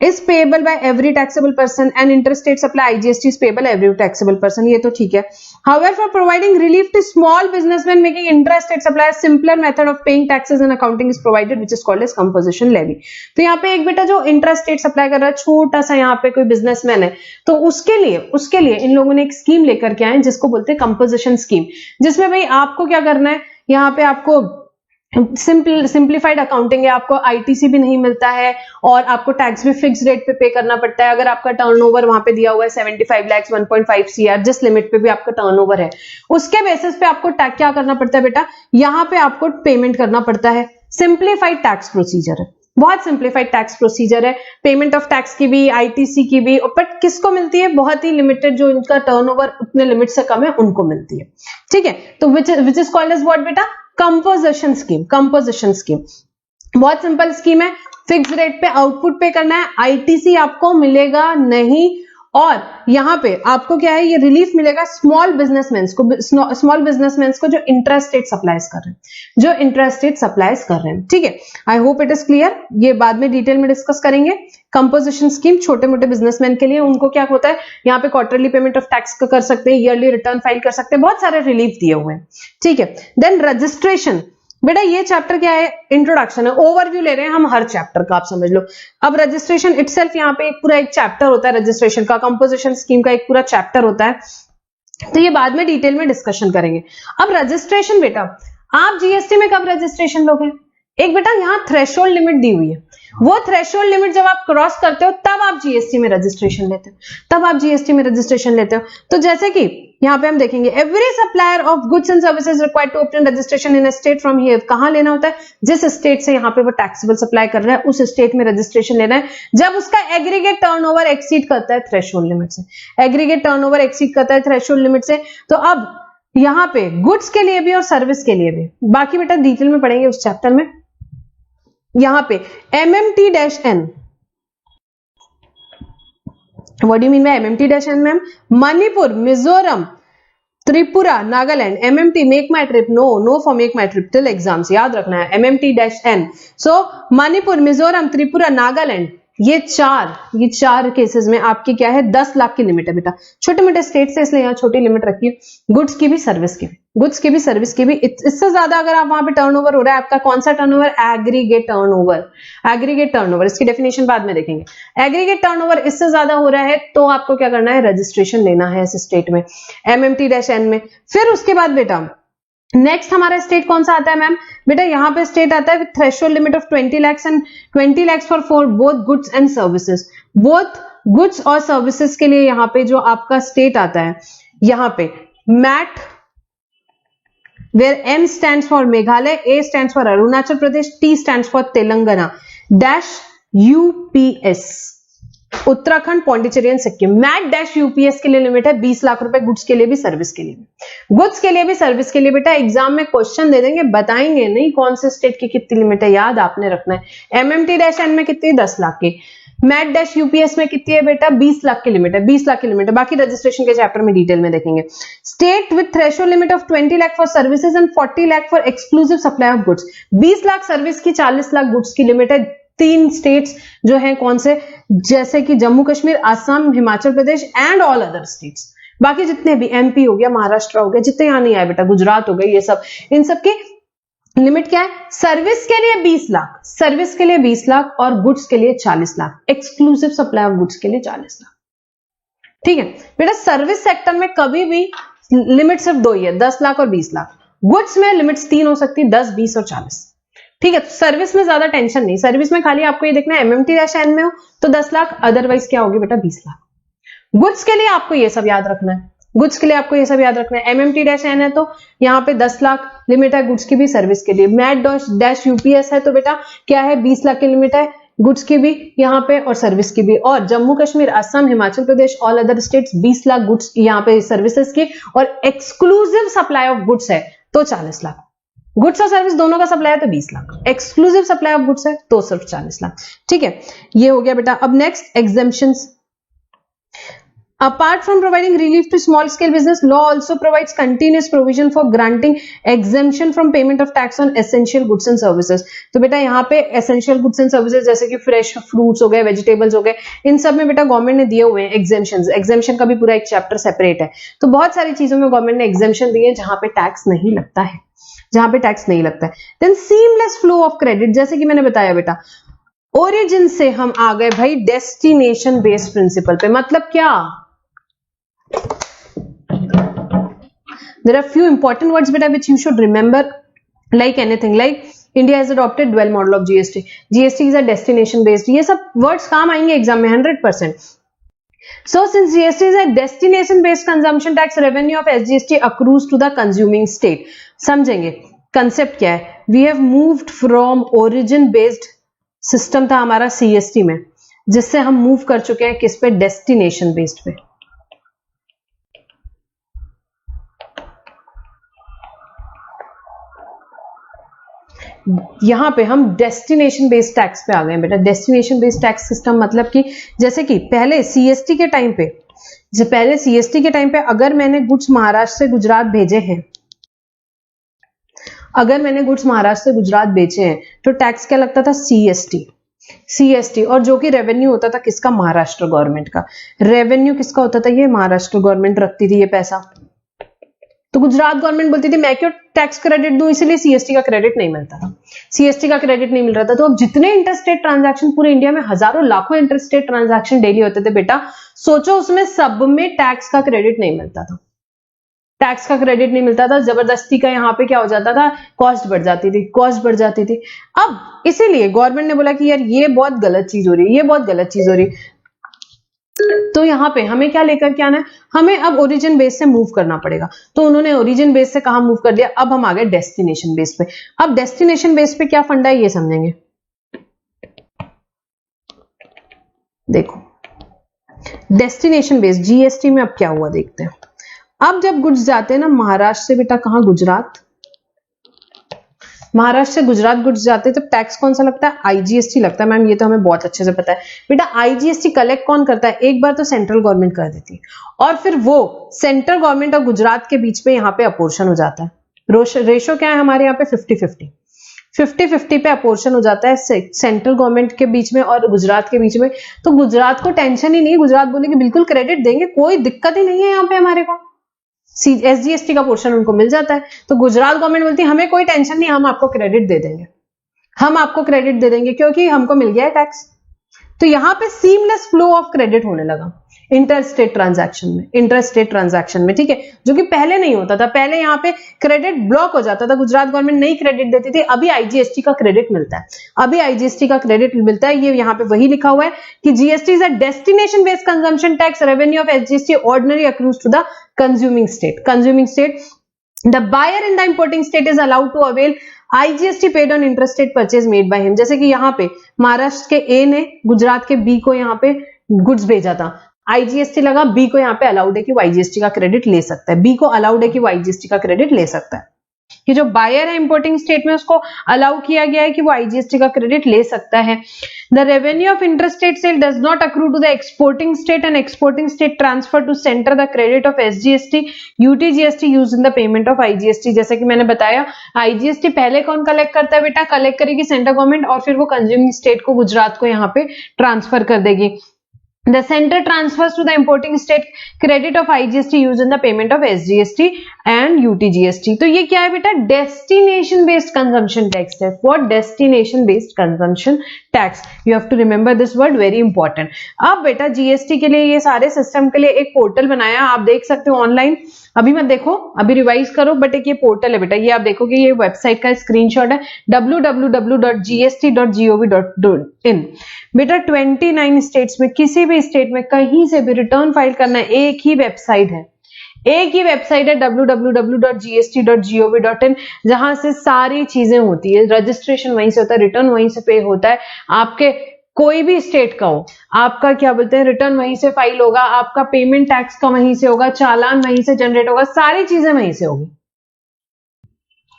is payable by every taxable person and interstate supply IGST is payable every taxable person, ये तो ठीक है। However, for providing relief to small businessmen making intrastate supply, a simpler method of paying taxes and accounting is provided, which is called as composition levy। तो यहाँ पे एक बेटा जो इंट्रास्टेट सप्लाई कर रहा है, छोटा सा यहाँ पे कोई बिजनेसमैन है, तो उसके लिए इन लोगों ने एक स्कीम लेकर के आए जिसको बोलते हैं कंपोजिशन स्कीम, जिसमें भाई आपको क्या करना है, यहाँ पे आपको सिंप्लीफाइड अकाउंटिंग है, आपको ITC भी नहीं मिलता है और आपको टैक्स भी फिक्स रेट पे करना पड़ता है। अगर आपका टर्नओवर वहां पे दिया हुआ है 75 लाख 1.5 CR, जिस लिमिट पे भी आपका टर्नओवर है, उसके बेसिस पे आपको क्या करना पड़ता है बेटा, यहाँ पे आपको पेमेंट करना पड़ता है। सिंप्लीफाइड टैक्स प्रोसीजर है, बहुत सिंप्लीफाइड टैक्स प्रोसीजर है, पेमेंट ऑफ टैक्स की भी, ITC की भी, बट किसको मिलती है, बहुत ही लिमिटेड, जो इनका टर्नओवर उतने लिमिट से कम है उनको मिलती है। ठीक है, तो which is called as what बेटा, कंपोजिशन स्कीम। कंपोजिशन स्कीम बहुत सिंपल स्कीम है, फिक्स रेट पे आउटपुट पे करना है, ITC आपको मिलेगा नहीं, और यहां पे आपको क्या है, ये रिलीफ मिलेगा स्मॉल बिजनेसमैन को जो इंट्रास्टेट सप्लाईज कर रहे हैं, ठीक है। आई होप इट इज क्लियर, ये बाद में डिटेल में डिस्कस करेंगे। कंपोजिशन स्कीम छोटे मोटे बिजनेसमैन के लिए, उनको क्या होता है, यहाँ पे क्वार्टरली पेमेंट ऑफ टैक्स कर सकते हैं, ईयरली रिटर्न फाइल कर सकते हैं, बहुत सारे रिलीफ दिए हुए हैं, ठीक है। देन रजिस्ट्रेशन, बेटा ये चैप्टर क्या है, इंट्रोडक्शन है, ओवरव्यू ले रहे हैं हम हर चैप्टर का, आप समझ लो। अब रजिस्ट्रेशन इटसेल्फ यहाँ पे एक पूरा एक चैप्टर होता है रजिस्ट्रेशन का, कंपोजिशन स्कीम का एक पूरा चैप्टर होता है, तो ये बाद में डिटेल में डिस्कशन करेंगे। अब रजिस्ट्रेशन बेटा, आप GST में कब रजिस्ट्रेशन लोगे, एक बेटा यहाँ थ्रेशोल्ड लिमिट दी हुई है, वो थ्रेशोल्ड लिमिट जब आप क्रॉस करते हो तब आप GST में रजिस्ट्रेशन लेते हो, तो जैसे कि यहाँ पे हम देखेंगे, every supplier of goods and services required to obtain registration in a state from here, कहां लेना होता है, जिस स्टेट से यहाँ पे वो टैक्सेबल सप्लाई कर रहा है उस स्टेट में रजिस्ट्रेशन लेना है, जब उसका एग्रीगेट टर्नओवर एक्सीड करता है थ्रेशोल्ड लिमिट से, तो अब यहाँ पे गुड्स के लिए भी और सर्विस के लिए भी, बाकी बेटा डिटेल में पढ़ेंगे उस चैप्टर में। यहाँ पे MMT-N what do you mean by MMT-N ma'am? Manipur, Mizoram, Tripura, Nagaland, MMT, make my trip, no for make my trip till exams, याद रखना है MMT-N। सो मणिपुर, मिजोरम, त्रिपुरा, नागालैंड, ये चार केसेस में आपकी क्या है 10 लाख की लिमिट है बेटा। छोटे मोटे स्टेट से इसलिए यहाँ छोटी लिमिट रखी है। गुड्स की भी सर्विस की भी, गुड्स की भी सर्विस की भी। इससे ज्यादा अगर आप वहां पे टर्नओवर हो रहा है, आपका कौन सा turnover? Aggregate turnover. Aggregate turnover, इसकी डेफिनेशन बाद में देखेंगे। एग्रीगेट टर्नओवर इससे ज्यादा हो रहा है तो आपको क्या करना है? रजिस्ट्रेशन लेना है इस स्टेट में, MMT-N में। फिर उसके बाद बेटा नेक्स्ट हमारा स्टेट कौन सा आता है मैम? बेटा यहाँ पे स्टेट आता है with threshold limit of 20 lakhs and 20 lakhs for both goods and services. Both goods और सर्विसेज के लिए यहाँ पे जो आपका स्टेट आता है, यहाँ पे MAT, where M stands for Meghalaya, A stands for Arunachal Pradesh, T stands for Telangana, dash UPS Uttarakhand, Pondicherry and Sikkim. MAT dash UPS के लिए लिमिट है 20 लाख रुपए, गुड्स के लिए भी सर्विस के लिए भी। गुड्स के लिए भी सर्विस के लिए बेटा एग्जाम में क्वेश्चन दे देंगे, बताएंगे नहीं कौन से स्टेट की कितनी लिमिट है, याद आपने रखना है। MMT-N में कितनी? 10 लाख की। मैट डैश UPS में कितनी है बेटा? 20 लाख की लिमिट है, 20 लाख की लिमिट है। बाकी रजिस्ट्रेशन के चैप्टर में डिटेल में देखेंगे। State with threshold limit of 20 lakh for services and 40 lakh for exclusive supply of goods. 20 lakh service की, 40 लाख गुड्स की लिमिट है। 3 स्टेट्स जो हैं कौन से? जैसे कि जम्मू कश्मीर, असम, हिमाचल प्रदेश एंड ऑल अदर स्टेट्स। बाकी जितने भी MP हो गया, महाराष्ट्र हो गया, जितने यहां नहीं आए बेटा, गुजरात हो गए, ये सब, इन सब की लिमिट क्या है? सर्विस के लिए 20 लाख, सर्विस के लिए 20 लाख और गुड्स के लिए 40 lakh, exclusive supply of goods के लिए 40 लाख। ठीक है बेटा, सर्विस सेक्टर में कभी भी लिमिट सिर्फ 2 ही है, 10 लाख और 20 लाख। गुड्स में लिमिट्स 3 हो सकती है, 10, 20 और 40। ठीक है, तो सर्विस में ज्यादा टेंशन नहीं। सर्विस में खाली आपको ये देखना है MMT-N में हो तो 10 लाख, अदरवाइज क्या होगी बेटा? 20 लाख। गुड्स के लिए आपको ये सब याद रखना है, गुड्स के लिए आपको ये सब याद रखना है। MMT-N है तो यहाँ पे 10 लाख लिमिट है गुड्स की भी, सर्विस के लिए। मैट डैश UPS है तो बेटा क्या है? 20 लाख की लिमिट है, गुड्स की भी यहाँ पे और सर्विस की भी। और Jammu Kashmir, Assam, Himachal Pradesh, all other states 20 lakh goods यहाँ पे सर्विसेज की, और एक्सक्लूसिव सप्लाई ऑफ गुड्स है तो 40 लाख। गुड्स और सर्विस दोनों का सप्लाई है तो 20 lakh, exclusive supply of goods है तो सिर्फ 40 लाख। ठीक है, ये हो गया बेटा। अब next exemptions. Apart from providing relief to small scale business, law also provides continuous provision for granting exemption from payment of tax on essential goods and services. तो बेटा यहाँ पे essential goods and services जैसे कि fresh fruits हो गए, vegetables हो गए, इन सब में बेटा गवर्नमेंट ने दिए हुए हैं exemptions। exemption का भी पूरा एक चैप्टर सेपरेट है। तो बहुत सारी चीजों में गवर्नमेंट ने exemption दिए जहां पे टैक्स नहीं लगता है, जहां पे टैक्स नहीं लगता है। Then seamless flow of credit, जैसे कि मैंने बताया बेटा, ओरिजिन से हम आ गए भाई डेस्टिनेशन बेस्ड प्रिंसिपल पे। मतलब क्या? There are few important words beta which you should remember, like anything, like India has adopted dual model of GST. GST is a destination based. ये सब words काम आएंगे एग्जाम में 100%. So since GST is a destination based consumption tax, revenue of SGST accrues to the consuming state. समझेंगे concept क्या है? We have moved from origin based system था हमारा CST में, जिससे हम move कर चुके हैं किस पे? destination based पे। यहां पे हम डेस्टिनेशन बेस्ड टैक्स पे आ गए बेटा। डेस्टिनेशन बेस्ड टैक्स सिस्टम मतलब कि जैसे कि पहले सीएसटी के टाइम पे अगर मैंने गुड्स महाराष्ट्र से गुजरात भेजे हैं, तो टैक्स क्या लगता था? सीएसटी। और जो कि रेवेन्यू होता था किसका? महाराष्ट्र गवर्नमेंट का। रेवेन्यू किसका होता था? ये महाराष्ट्र गवर्नमेंट रखती थी ये पैसा। तो गुजरात गवर्नमेंट बोलती थी मैं क्यों टैक्स क्रेडिट दूं, इसलिए सीएसटी का क्रेडिट नहीं मिलता था, सीएसटी का क्रेडिट नहीं मिल रहा था। तो अब जितने इंटरस्टेट ट्रांजैक्शन, पूरे इंडिया में हजारों लाखों इंटरस्टेट ट्रांजैक्शन डेली होते थे बेटा, सोचो उसमें सब में टैक्स का क्रेडिट नहीं मिलता था, टैक्स का क्रेडिट नहीं मिलता था। जबरदस्ती का यहाँ पे क्या हो जाता था? कॉस्ट बढ़ जाती थी। अब इसीलिए गवर्नमेंट ने बोला कि यार ये बहुत गलत चीज हो रही है, तो यहाँ पे हमें क्या लेकर के आना है? हमें अब ओरिजिन बेस से मूव करना पड़ेगा। तो उन्होंने ओरिजिन बेस से कहां मूव कर दिया? अब हम आ गए डेस्टिनेशन बेस पे। अब डेस्टिनेशन बेस पे क्या फंडा है ये समझेंगे। देखो डेस्टिनेशन बेस जीएसटी में अब क्या हुआ देखते हैं। अब जब गुड्स जाते हैं ना महाराष्ट्र से बेटा कहां? गुजरात, महाराष्ट्र से गुजरात गुड्स जाते हैं तो टैक्स कौन सा लगता है? आईजीएसटी लगता है। मैम ये तो हमें बहुत अच्छे से पता है बेटा। आईजीएसटी कलेक्ट कौन करता है? एक बार तो सेंट्रल गवर्नमेंट कर देती है और फिर वो सेंट्रल गवर्नमेंट और गुजरात के बीच में यहाँ पे अपोर्शन हो जाता है। रेशो क्या है हमारे यहाँ पे? 50-50 50-50 पे अपोर्शन हो जाता है सेंट्रल गवर्नमेंट के बीच में और गुजरात के बीच में। तो गुजरात को टेंशन ही नहीं, गुजरात बोलेंगे बिल्कुल क्रेडिट देंगे, कोई दिक्कत ही नहीं है यहाँ पे हमारे को, एसजीएसटी का पोर्शन उनको मिल जाता है। तो गुजरात गवर्नमेंट बोलती है हमें कोई टेंशन नहीं, हम आपको क्रेडिट दे देंगे, हम आपको क्रेडिट दे देंगे क्योंकि हमको मिल गया है टैक्स। तो यहां पे सीमलेस फ्लो ऑफ क्रेडिट होने लगा इंटरस्टेट ट्रांजैक्शन में, ठीक है, जो कि पहले नहीं होता था। पहले यहाँ पे क्रेडिट ब्लॉक हो जाता था, गुजरात गवर्नमेंट नहीं क्रेडिट देती थी। अभी आईजीएसटी का क्रेडिट मिलता है, अभी आईजीएसटी का क्रेडिट मिलता है। ये यहाँ पे वही लिखा हुआ है कि GST is a destination based consumption tax, revenue of SGST ordinary accrues to the consuming state. The buyer in the importing state is allowed to avail IGST paid on interstate purchase made by him। जैसे कि यहाँ पे महाराष्ट्र के ए ने गुजरात के B को यहाँ पे गुड्स भेजा था, आईजीएसटी लगा, बी को यहाँ पे अलाउड है कि वो आईजीएसटी का क्रेडिट ले सकता है, बी को अलाउड है कि वो आईजीएसटी का क्रेडिट ले सकता है। कि जो बायर है इंपोर्टिंग स्टेट में उसको अलाउ किया गया है कि वो आईजीएसटी का क्रेडिट ले सकता है। The revenue of interstate sale does not accrue to the exporting state and exporting state transfer to centre the credit of SGST UTGST use in the payment of IGST. जैसे कि मैंने बताया IGST पहले कौन collect करता है बेटा? Collect करेगी सेंट्रल गवर्नमेंट और फिर वो कंज्यूमिंग स्टेट को, गुजरात को यहाँ पे ट्रांसफर कर देगी। The center transfers to the importing state credit of IGST used in the payment of SGST and UTGST। तो ये क्या है बेटा? Destination based consumption tax है। What? Destination based consumption tax। You have to remember this word, very important। अब बेटा GST के लिए ये सारे सिस्टम के लिए एक पोर्टल बनाया, आप देख सकते हो ऑनलाइन। अभी मत देखो, अभी रिवाइज करो, बट एक ये पोर्टल है बेटा, ये आप देखोगे ये वेबसाइट का स्क्रीनशॉट है www.gst.gov.in। बेटा 29 स्टेट्स में, किसी भी स्टेट में कहीं से भी रिटर्न फाइल करना है, एक ही वेबसाइट है, www.gst.gov.in, जहां से सारी चीजें होती है। रजिस्ट्रेशन वहीं से होता है, रिटर्न वहीं से पे होता है, आपके कोई भी स्टेट का हो, आपका क्या बोलते हैं रिटर्न वहीं से फाइल होगा, आपका पेमेंट टैक्स का वहीं से होगा, चालान वहीं से जनरेट होगा, सारी चीजें वहीं से होगी,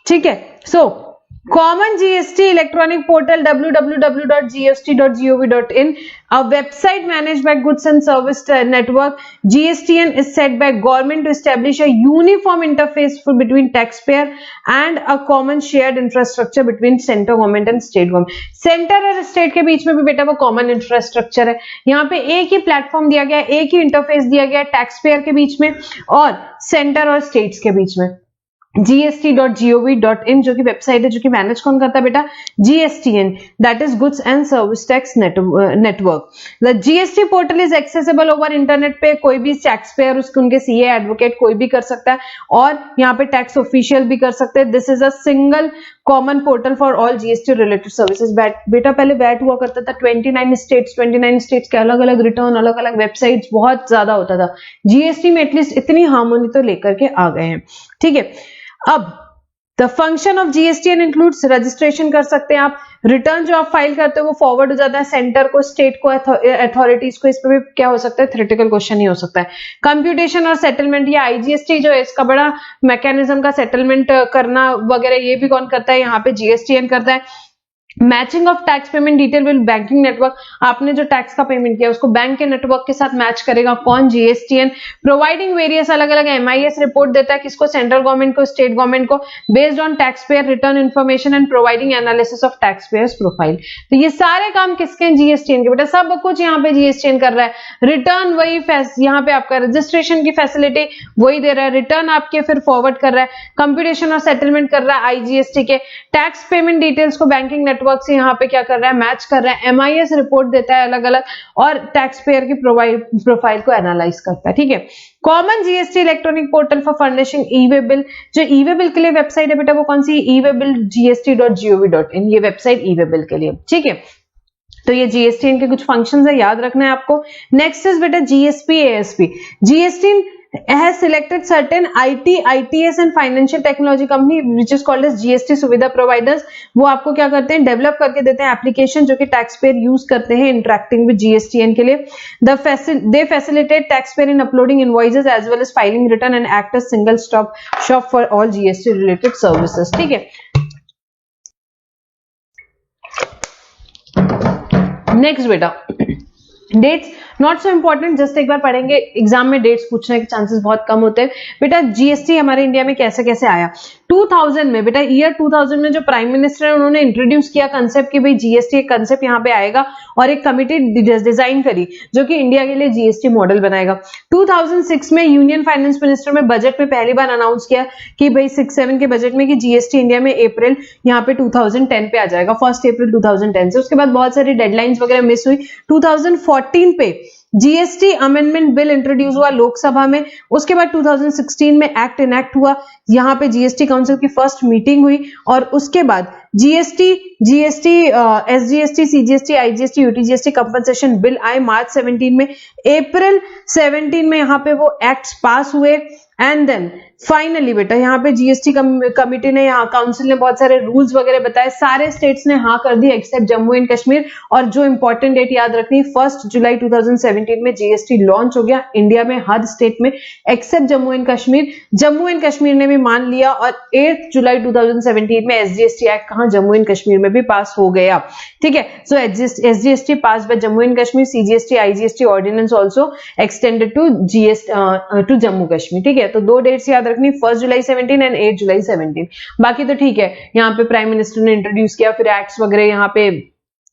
ठीक है। सो Common GST electronic portal www.gst.gov.in, a website managed by Goods and Service Network. GSTN is set by government to establish a uniform interface between taxpayer and a common shared infrastructure between central government and state government। Centre और state के बीच में भी बेटा वो common infrastructure है। यहाँ पे एक ही प्लेटफॉर्म दिया गया है, एक ही इंटरफेस दिया गया है टैक्स पेयर के बीच में और सेंटर और स्टेट्स के बीच में। gst.gov.in जो कि वेबसाइट है, जो कि मैनेज कौन करता है बेटा? GSTN, that is goods and service tax network. The GST portal is accessible over internet पे, कोई भी टैक्स पेयर, उसके उनके सीए एडवोकेट कोई भी कर सकता है और यहाँ पे टैक्स ऑफिशियल भी कर सकते हैं। This is a single common portal for all GST related services. बेटा पहले वैट हुआ करता था 29 स्टेट्स के अलग अलग रिटर्न, अलग अलग वेबसाइट्स, बहुत ज्यादा होता था। जीएसटी में एटलीस्ट इतनी हार्मोनी तो लेकर के आ गए हैं, ठीक है। अब the function of GSTN includes, registration कर सकते हैं आप, रिटर्न जो आप फाइल करते हो वो फॉरवर्ड हो जाता है सेंटर को, स्टेट को, अथॉरिटीज को। इस पे भी क्या हो सकता है? थ्योरेटिकल क्वेश्चन ही हो सकता है। कंप्यूटेशन और सेटलमेंट, या आईजीएसटी जो है इसका बड़ा मैकेनिज्म का सेटलमेंट करना वगैरह, ये भी कौन करता है? यहाँ पे जीएसटीएन करता है। Matching of tax payment detail with banking network, आपने जो टैक्स का पेमेंट किया उसको बैंक के नेटवर्क के साथ मैच करेगा कौन? जीएसटीएन। प्रोवाइडिंग वेरियस अलग अलग एमआईएस रिपोर्ट देता है, किसको? सेंट्रल गवर्नमेंट को, स्टेट गवर्नमेंट को, based on tax payer return information and providing analysis of tax payers profile. तो ये सारे काम किसके? जीएसटीएन के। बेटा सब कुछ यहाँ पे जीएसटीएन कर रहा है। रिटर्न वही, यहाँ पे आपका रजिस्ट्रेशन की फैसिलिटी वही दे रहा है, रिटर्न आपके फिर फॉरवर्ड कर रहा है, कंप्यूटेशन और सेटलमेंट कर रहा है आईजीएसटी के, टैक्स पेमेंट डिटेल्स को बैंकिंग नेटवर्क से यहाँ पे क्या कर रहा है? मैच कर रहा है, एमआईएस रिपोर्ट देता है अलग अलग, और टैक्स पेयर की प्रोफाइल को एनालाइज करता है, ठीक है। Common GST electronic portal for furnishing e-way bill, जो ई-वे बिल के लिए वेबसाइट है बेटा वो कौन सी? ई-वे बिल gst.gov.in, ये वेबसाइट ई-वे बिल के लिए, ठीक है। तो ये जीएसटीएन के कुछ फंक्शंस है, याद रखना है आपको। नेक्स्ट इज बेटा GSP ASP. GST has selected certain IT, ITS and financial technology company which is called as GST सुविधा providers। वो आपको क्या करते हैं? डेवलप करके देते हैं एप्लीकेशन जो कि टैक्स पेयर यूज करते हैं इंटरेक्टिंग विद जीएसटीएन के लिए। They facilitate taxpayer in uploading invoices as well as filing return and act as single stop shop for all GST related services, ठीक है। नेक्स्ट बेटा dates not so important, just एक बार पढ़ेंगे, exam में dates पूछने के चांसेस बहुत कम होते हैं। बेटा जीएसटी हमारे इंडिया में कैसे कैसे आया 2000 में, बेटा ईयर 2000 में जो प्राइम मिनिस्टर है उन्होंने इंट्रोड्यूस किया कंसेप्ट कि भाई जीएसटी एक कंसेप्ट यहाँ पे आएगा, और एक कमिटी डिजाइन करी जो कि इंडिया के लिए जीएसटी मॉडल बनाएगा। 2006 में यूनियन फाइनेंस मिनिस्टर में बजट में पहली बार अनाउंस किया कि भाई 6-7 के बजट में कि जीएसटी इंडिया में अप्रैल यहाँ पे 2010 पे आ जाएगा, 1 अप्रैल 2010 से। उसके बाद बहुत सारी डेडलाइंस वगैरह मिस हुई। 2014 पे जीएसटी अमेंडमेंट बिल इंट्रोड्यूस हुआ लोकसभा में। उसके बाद 2016 में एक्ट इनैक्ट हुआ, यहाँ पे जीएसटी काउंसिल की फर्स्ट मीटिंग हुई, और उसके बाद GST, SGST, CGST, IGST, UTGST compensation bill आए मार्च 17 में। अप्रैल 17 में यहाँ पे वो एक्ट्स पास हुए, एंड देन फाइनली बेटा यहाँ पे जीएसटी कमिटी ने, यहाँ काउंसिल ने बहुत सारे रूल्स वगैरह बताए, सारे स्टेट्स ने हाँ कर दी एक्सेप्ट जम्मू एंड कश्मीर। और जो इंपॉर्टेंट डेट याद रखनी, 1 जुलाई 2017 में जीएसटी लॉन्च हो गया इंडिया में हर स्टेट में except Jammu and Kashmir. Jammu and Kashmir ने भी मान लिया, और 8 जुलाई 2017 में एसजीएसटी एक्ट कहाँ, जम्मू एंड कश्मीर में भी पास हो गया। ठीक है, so SGST pass by Jammu and Kashmir, CGST, IGST ordinance also extended to to Jammu Kashmir. ठीक है, तो दो डेट्स याद रखनी, 1 जुलाई 17 एंड 8 जुलाई 17। बाकी तो ठीक है, यहाँ पे प्राइम मिनिस्टर ने इंट्रोड्यूस किया, फिर एक्ट्स वगैरह यहाँ पे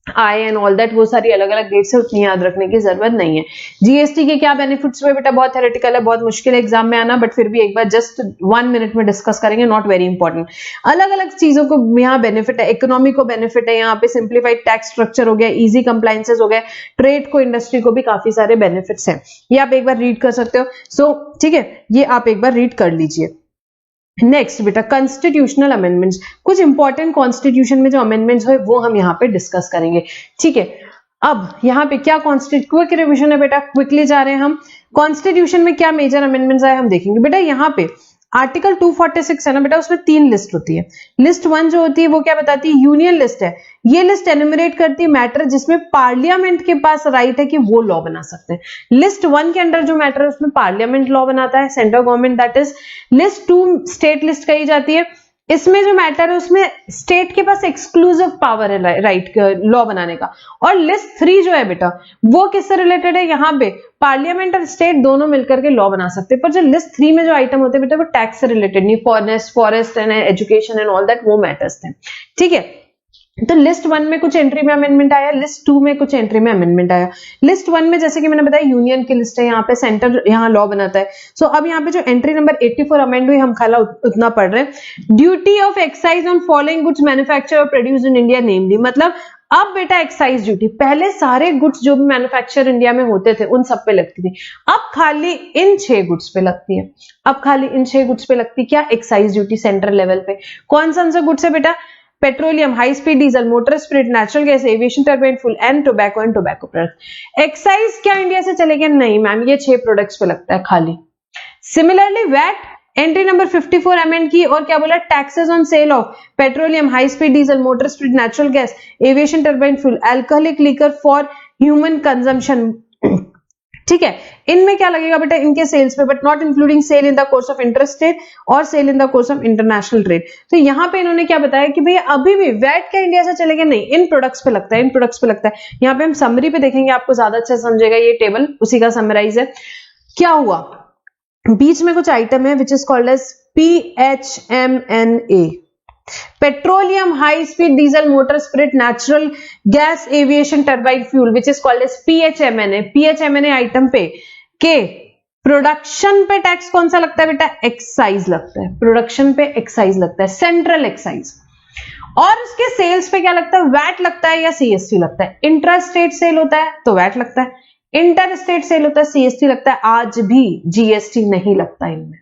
आए एंड ऑल दैट, वो सारी अलग अलग डेट्स है, उतनी याद रखने की जरूरत नहीं है। जीएसटी के क्या बेनिफिट्स हुए बेटा, बहुत थ्योरेटिकल है, बहुत मुश्किल है एग्जाम में आना, बट फिर भी एक बार जस्ट 1 मिनट में डिस्कस करेंगे, नॉट वेरी इंपॉर्टेंट। अलग अलग चीजों को यहाँ बेनिफिट है, इकोनॉमी को बेनिफिट है, यहाँ पे सिंप्लीफाइड टैक्स स्ट्रक्चर हो गया, इजी कंप्लायंसेस हो गए, ट्रेड को, इंडस्ट्री को भी काफी सारे बेनिफिट्स हैं। ये आप एक बार रीड कर सकते हो। सो ठीक है, ये आप एक बार रीड कर लीजिए। नेक्स्ट बेटा कॉन्स्टिट्यूशनल अमेंडमेंट्स, कुछ इंपॉर्टेंट कॉन्स्टिट्यूशन में जो अमेंडमेंट्स हुए वो हम यहाँ पे डिस्कस करेंगे। ठीक है, अब यहाँ पे क्या क्विक रिवीजन है बेटा, क्विकली जा रहे हैं हम। कॉन्स्टिट्यूशन में क्या मेजर अमेंडमेंट्स आए हम देखेंगे। बेटा यहाँ पे आर्टिकल 246 है ना बेटा, उसमें 3 लिस्ट होती है। लिस्ट 1 जो होती है वो क्या बताती है, यूनियन लिस्ट है। ये लिस्ट एनुमरेट करती है मैटर जिसमें पार्लियामेंट के पास राइट है कि वो लॉ बना सकते हैं। लिस्ट 1 के अंडर जो मैटर है उसमें पार्लियामेंट लॉ बनाता है, central government that is. List 2 state list कही जाती है, इसमें जो मैटर है उसमें स्टेट के पास एक्सक्लूसिव पावर है राइट लॉ बनाने का। और लिस्ट 3 जो है बेटा वो किससे रिलेटेड है, यहाँ पे पार्लियामेंट और स्टेट दोनों मिलकर के लॉ बना सकते हैं। पर जो लिस्ट 3 में जो आइटम होते हैं बेटा वो टैक्स से रिलेटेड नहीं, forest and education and all that वो मैटर्स थे। ठीक है, तो लिस्ट 1 में कुछ एंट्री में अमेंडमेंट आया, लिस्ट 2 में कुछ एंट्री में अमेंडमेंट आया। लिस्ट 1 में जैसे कि मैंने बताया यूनियन की लिस्ट है, यहाँ पे सेंटर यहाँ लॉ बनाता है। सो अब यहाँ पे जो एंट्री नंबर 84 अमेंड हुई, हम खाला उतना पढ़ रहे हैं। Duty of excise on following goods manufacture और प्रोड्यूस्ड इन इंडिया नेमली, मतलब अब बेटा एक्साइज ड्यूटी पहले सारे गुड्स जो भी मैन्युफैक्चर इंडिया में होते थे उन सब पे लगती थी, अब खाली इन 6 गुड्स पे लगती है। अब खाली इन 6 गुड्स पे लगती क्या, एक्साइज ड्यूटी सेंट्रल लेवल पे। कौन सा गुड्स है बेटा, petroleum, high speed diesel, motor spirit, natural gas, aviation turbine fuel and tobacco and tobacco products. Excise क्या इंडिया से चलेगा, नहीं मैम, ये 6 प्रोडक्ट्स पे लगता है खाली। Similarly VAT entry number 54 amend की, और क्या बोला, taxes on sale of petroleum, high speed diesel, motor spirit, natural gas, aviation turbine fuel, alcoholic liquor for human consumption. ठीक है, इनमें क्या लगेगा बेटा, इनके सेल्स पे, but not including sale in the course of interstate और sale in the course of international trade. तो यहाँ पे इन्होंने क्या बताया कि भैया अभी भी वैट क्या इंडिया से चलेगा, नहीं, इन प्रोडक्ट्स पे लगता है, इन प्रोडक्ट्स पे लगता है। यहाँ पे हम समरी पे देखेंगे, आपको ज्यादा अच्छा समझेगा, ये टेबल उसी का समराइज है। क्या हुआ, बीच में कुछ आइटम है which is called as PHMNA, petroleum, high speed diesel, motor spirit, natural gas, aviation turbine fuel which is called as PHMNA। PHMNA item पे के प्रोडक्शन पे टैक्स कौन सा लगता है बेटा, एक्साइज लगता है। प्रोडक्शन पे एक्साइज लगता है, सेंट्रल एक्साइज। और उसके सेल्स पे क्या लगता है, वैट लगता है या CST लगता है। इंट्रा स्टेट सेल होता है तो वैट लगता है, इंटर स्टेट सेल होता है CST लगता है। आज भी GST नहीं लगता इनमें।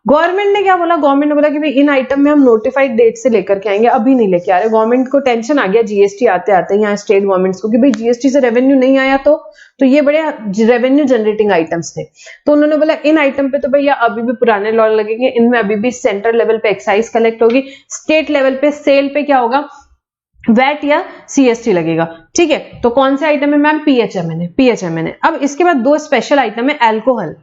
गवर्नमेंट ने क्या बोला, गवर्नमेंट ने बोला कि भाई इन आइटम में हम नोटिफाइड डेट से लेकर के आएंगे, अभी नहीं लेके आ रहे। गवर्नमेंट को टेंशन आ गया GST आते आते यहाँ स्टेट गवर्नमेंट्स को कि भाई GST से रेवेन्यू नहीं आया तो ये बड़े रेवेन्यू जनरेटिंग आइटम्स थे। तो उन्होंने बोला इन आइटम पे तो भैया अभी भी पुराने लॉ लगेंगे, इनमें अभी भी सेंट्रल लेवल पे एक्साइज कलेक्ट होगी, स्टेट लेवल पे सेल पे क्या होगा, वैट या CST लगेगा। ठीक है, तो कौन से आइटम है मैम, PHMNA। अब इसके बाद 2 स्पेशल आइटम है, अल्कोहल।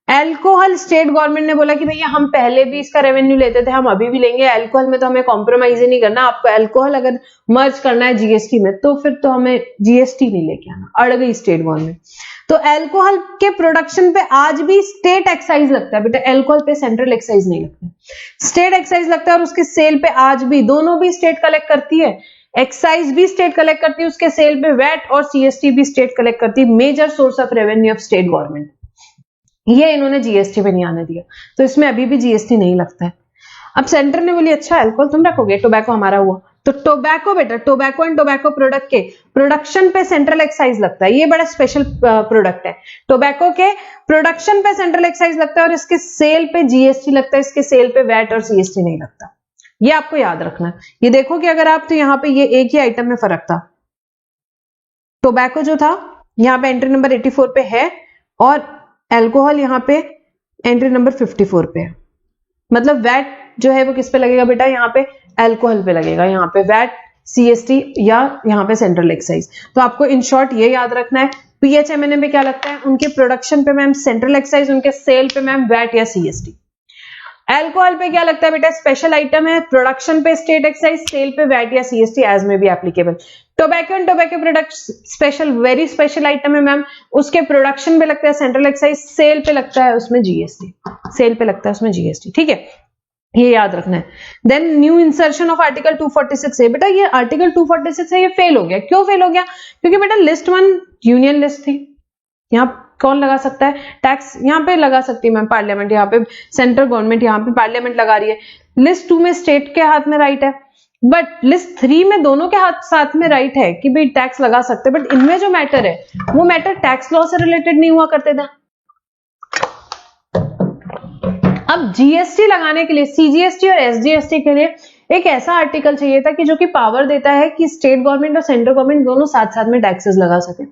अल्कोहल स्टेट गवर्नमेंट ने बोला कि भैया हम पहले भी इसका रेवेन्यू लेते थे, हम अभी भी लेंगे, अल्कोहल में तो हमें कॉम्प्रोमाइज ही नहीं करना, आपको अल्कोहल अगर मर्ज करना है जीएसटी में तो फिर तो हमें जीएसटी नहीं लेके आना, अड़ गई स्टेट गवर्नमेंट। तो अल्कोहल के प्रोडक्शन पे आज भी स्टेट एक्साइज लगता है बेटा, अल्कोहल पे सेंट्रल एक्साइज नहीं लगता, स्टेट एक्साइज लगता है, और उसके सेल पे आज भी दोनों भी स्टेट कलेक्ट करती है, एक्साइज भी स्टेट कलेक्ट करती है, उसके सेल पे वैट और सीएसटी भी स्टेट कलेक्ट करती है, major source of revenue of state government. ये इन्होंने जीएसटी पे नहीं आने दिया, तो इसमें अभी भी जीएसटी नहीं लगता है। अब सेंटर ने बोली अच्छा अल्कोहल तुम रखोगे, टोबैको हमारा हुआ, तो टोबैको बेटा, टोबैको एंड टोबैको प्रोडक्ट के प्रोडक्शन पे सेंट्रल एक्साइज लगता है, ये बड़ा स्पेशल प्रोडक्ट है, टोबैको के प्रोडक्शन पे सेंट्रल एक्साइज लगता है और इसके सेल पे जीएसटी लगता है, इसके सेल पे वैट और सीएसटी नहीं लगता, ये आपको याद रखना है। ये देखो कि अगर आप, तो यहाँ पे ये एक ही आइटम में फर्क था, टोबैको जो था यहाँ पे एंट्री नंबर 84 पे है और अल्कोहल यहाँ पे एंट्री नंबर 54 पे है, मतलब वैट जो है वो किस पे लगेगा बेटा, यहाँ पे अल्कोहल पे लगेगा, यहाँ पे वैट, सीएसटी या यहाँ पे सेंट्रल एक्साइज। तो आपको इन शॉर्ट ये याद रखना है, पीएचएमएनएम पे क्या लगता है, उनके प्रोडक्शन पे मैम सेंट्रल एक्साइज, उनके सेल पे मैम वैट या सीएसटी। अल्कोहल पे क्या लगता है बेटा, स्पेशल आइटम है, प्रोडक्शन पे स्टेट एक्साइज, सेल पे वैट या सीएसटी एज में be applicable. Tobacco and tobacco product special, very special item है मैम, उसके प्रोडक्शन पे लगता है सेंट्रल एक्साइज, सेल पे लगता है उसमें जीएसटी, सेल पे लगता है उसमें जीएसटी, ठीक है, ये याद रखना है। Then new insertion of article 246 है बेटा, ये आर्टिकल 246 है, ये फेल हो गया, क्यों फेल हो गया, क्योंकि बेटा लिस्ट 1 यूनियन लिस्ट थी, यहाँ कौन लगा सकता है टैक्स, यहाँ पे लगा सकती है मैम पार्लियामेंट, यहाँ पे सेंट्रल गवर्नमेंट, यहाँ पे पार्लियामेंट लगा रही है, लिस्ट 2 में स्टेट के हाथ में राइट है, बट लिस्ट 3 में दोनों के साथ में राइट है कि भाई टैक्स लगा सकते हैं, बट इनमें जो मैटर है वो मैटर टैक्स लॉ से रिलेटेड नहीं हुआ करते थे। अब जीएसटी लगाने के लिए सीजीएसटी और एसजीएसटी के लिए एक ऐसा आर्टिकल चाहिए था कि जो कि पावर देता है कि स्टेट गवर्नमेंट और सेंट्रल गवर्नमेंट दोनों साथ साथ में टैक्सेस लगा सके,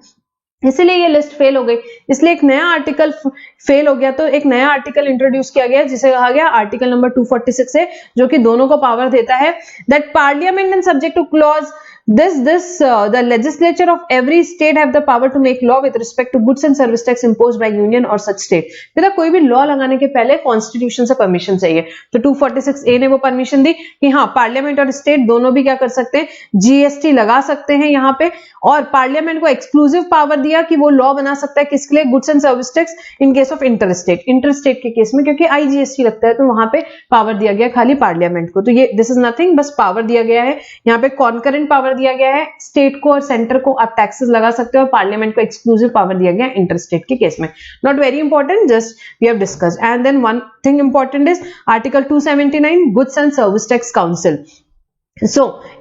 इसीलिए ये लिस्ट फेल हो गई, इसलिए एक नया आर्टिकल फेल हो गया, तो एक नया आर्टिकल इंट्रोड्यूस किया गया जिसे कहा गया आर्टिकल नंबर 246 है, जो कि दोनों को पावर देता है that parliament and subject two clause the legislature of every state have the power to make law with respect to goods and service tax imposed by union or such state। बेटा कोई भी law लगाने के पहले constitution से permission चाहिए, तो 246A ने वो परमिशन दी कि हाँ पार्लियामेंट और स्टेट दोनों भी क्या कर सकते हैं, जीएसटी लगा सकते हैं यहाँ पे, और पार्लियामेंट को एक्सक्लूसिव पावर दिया कि वो लॉ बना सकता है किसके लिए, goods and service tax in case of interstate, interstate के केस में, क्योंकि आईजीएसटी लगता है तो वहां पे पावर दिया गया खाली पार्लियामेंट को, तो ये दिस इज नथिंग, बस पावर दिया गया है, यहाँ पे कॉन्करेंट पावर दिया गया है, स्टेट को और सेंटर को आप टैक्सेस लगा सकते हो, और पार्लियामेंट को एक्सक्लूसिव पावर दिया गया इंटरस्टेट के केस में। Not very important, just we have discussed. And then one thing important is article 279 goods and service tax council.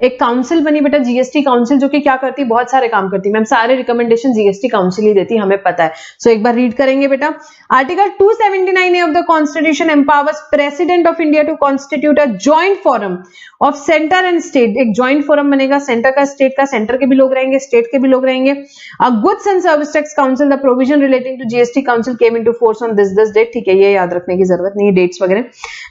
एक काउंसिल बनी बेटा जीएसटी काउंसिल, जो कि क्या करती है, बहुत सारे काम करती है मैम, सारे रिकमेंडेशन जीएसटी काउंसिल ही देती है, हमें पता है। एक बार रीड करेंगे बेटा, article 279A of the constitution empowers president of India to constitute a joint forum of centre and state, एक जॉइंट फोरम बनेगा, सेंटर का, स्टेट का, सेंटर के भी लोग रहेंगे, स्टेट के भी लोग रहेंगे। Goods and service tax council, the provision relating to GST council came into force on this date, ठीक है, ये याद रखने की जरूरत नहीं है डेट्स वगैरह।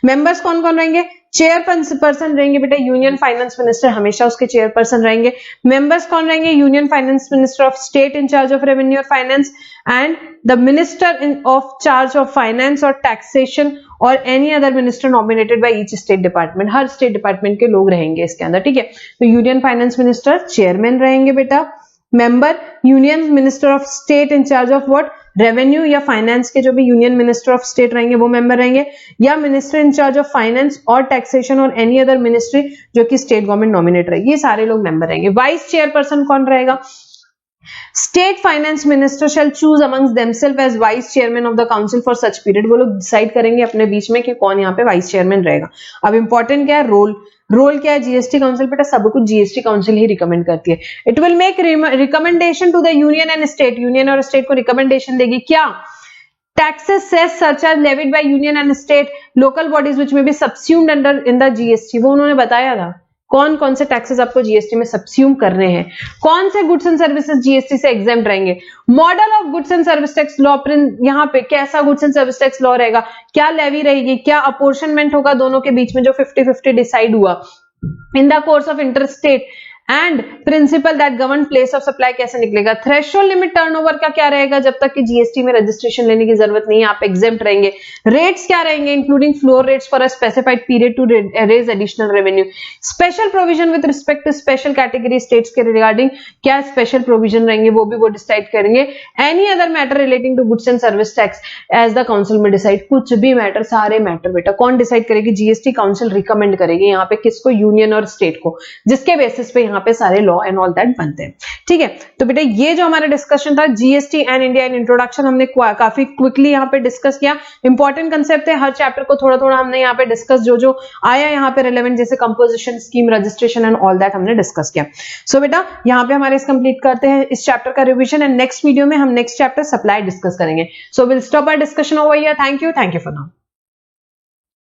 मेंबर्स कौन कौन रहेंगे, चेयरपर्सन रहेंगे बेटा यूनियन फाइनेंस मिनिस्टर, हमेशा उसके चेयरपर्सन रहेंगे। मेंबर्स कौन रहेंगे, union finance minister of state in charge of revenue और finance and the minister in of charge of finance और टैक्सेशन और any other minister nominated by each state department, हर state department के लोग रहेंगे इसके अंदर, ठीक है। तो यूनियन फाइनेंस मिनिस्टर चेयरमैन रहेंगे बेटा, member union minister of state in charge of what, revenue या फाइनेंस के जो भी यूनियन मिनिस्टर ऑफ स्टेट रहेंगे वो मेंबर रहेंगे, या minister in charge of finance और टैक्सेशन और एनी अदर मिनिस्ट्री जो कि स्टेट गवर्नमेंट नॉमिनेट रहेगी, ये सारे लोग मेंबर रहेंगे। वाइस चेयरपर्सन कौन रहेगा, state finance minister shall choose amongst themselves as vice chairman of the council for such period, वो लोग डिसाइड करेंगे अपने बीच में कि कौन यहाँ पे वाइस चेयरमैन रहेगा। अब इंपॉर्टेंट क्या है, रोल क्या है जीएसटी काउंसिल, बेटा सब कुछ जीएसटी काउंसिल ही रिकमेंड करती है। It will make recommendation to the union and state, union और स्टेट को रिकमेंडेशन देगी क्या, taxes cess such as levied by union and state local bodies which may be subsumed under in the GST, वो उन्होंने बताया था कौन कौन से टैक्सेस आपको जीएसटी में सबस्यूम करने हैं, कौन से गुड्स एंड सर्विसेज जीएसटी से एग्जेम्प्ट रहेंगे, model of goods and service tax law, यहाँ पे कैसा goods and service tax law रहेगा, क्या लेवी रहेगी, क्या अपॉर्शनमेंट होगा दोनों के बीच में जो 50-50 डिसाइड हुआ इन the course of interstate and principal that govern place of supply कैसे निकलेगा, थ्रेशोल्ड लिमिट टर्नओवर का क्या रहेगा, जब तक कि जीएसटी में रजिस्ट्रेशन लेने की जरूरत नहीं है, आप एग्जेम्प्ट रहेंगे। रेट्स क्या रहेंगे, including floor rates for a specified period to raise additional revenue. Special provision with respect to special category states के रिगार्डिंग क्या स्पेशल प्रोविजन रहेंगे, वो भी वो डिसाइड करेंगे। Any other matter relating to goods and service tax as the council में decide, कुछ भी मैटर, सारे मैटर बेटा कौन डिसाइड करेगी, जीएसटी काउंसिल रिकमेंड करेगी यहाँ पे किसको, यूनियन और स्टेट को, जिसके बेसिस पे यहाँ पे सारे लॉ एंड ऑल दैट बनते हैं। ठीक है, तो बेटा ये जो हमारा डिस्कशन था GST and India in introduction, हमने काफी क्विकली यहाँ पे डिस्कस किया। इंपॉर्टेंट कंसेप्ट है, हर चैप्टर को थोड़ा थोड़ा हमने यहाँ पे डिस्कस, जो जो आया यहाँ पे रिलेवेंट, जैसे composition, scheme, registration and all that हमने डिस्कस किया। सो बेटा यहाँ पे हमारे इस कंप्लीट करते हैं इस चैप्टर का रिविजन, एंड नेक्स्ट वीडियो में हम नेक्स्ट चैप्टर सप्लाई डिस्कस करेंगे। So will stop our discussion over here. Thank you for now.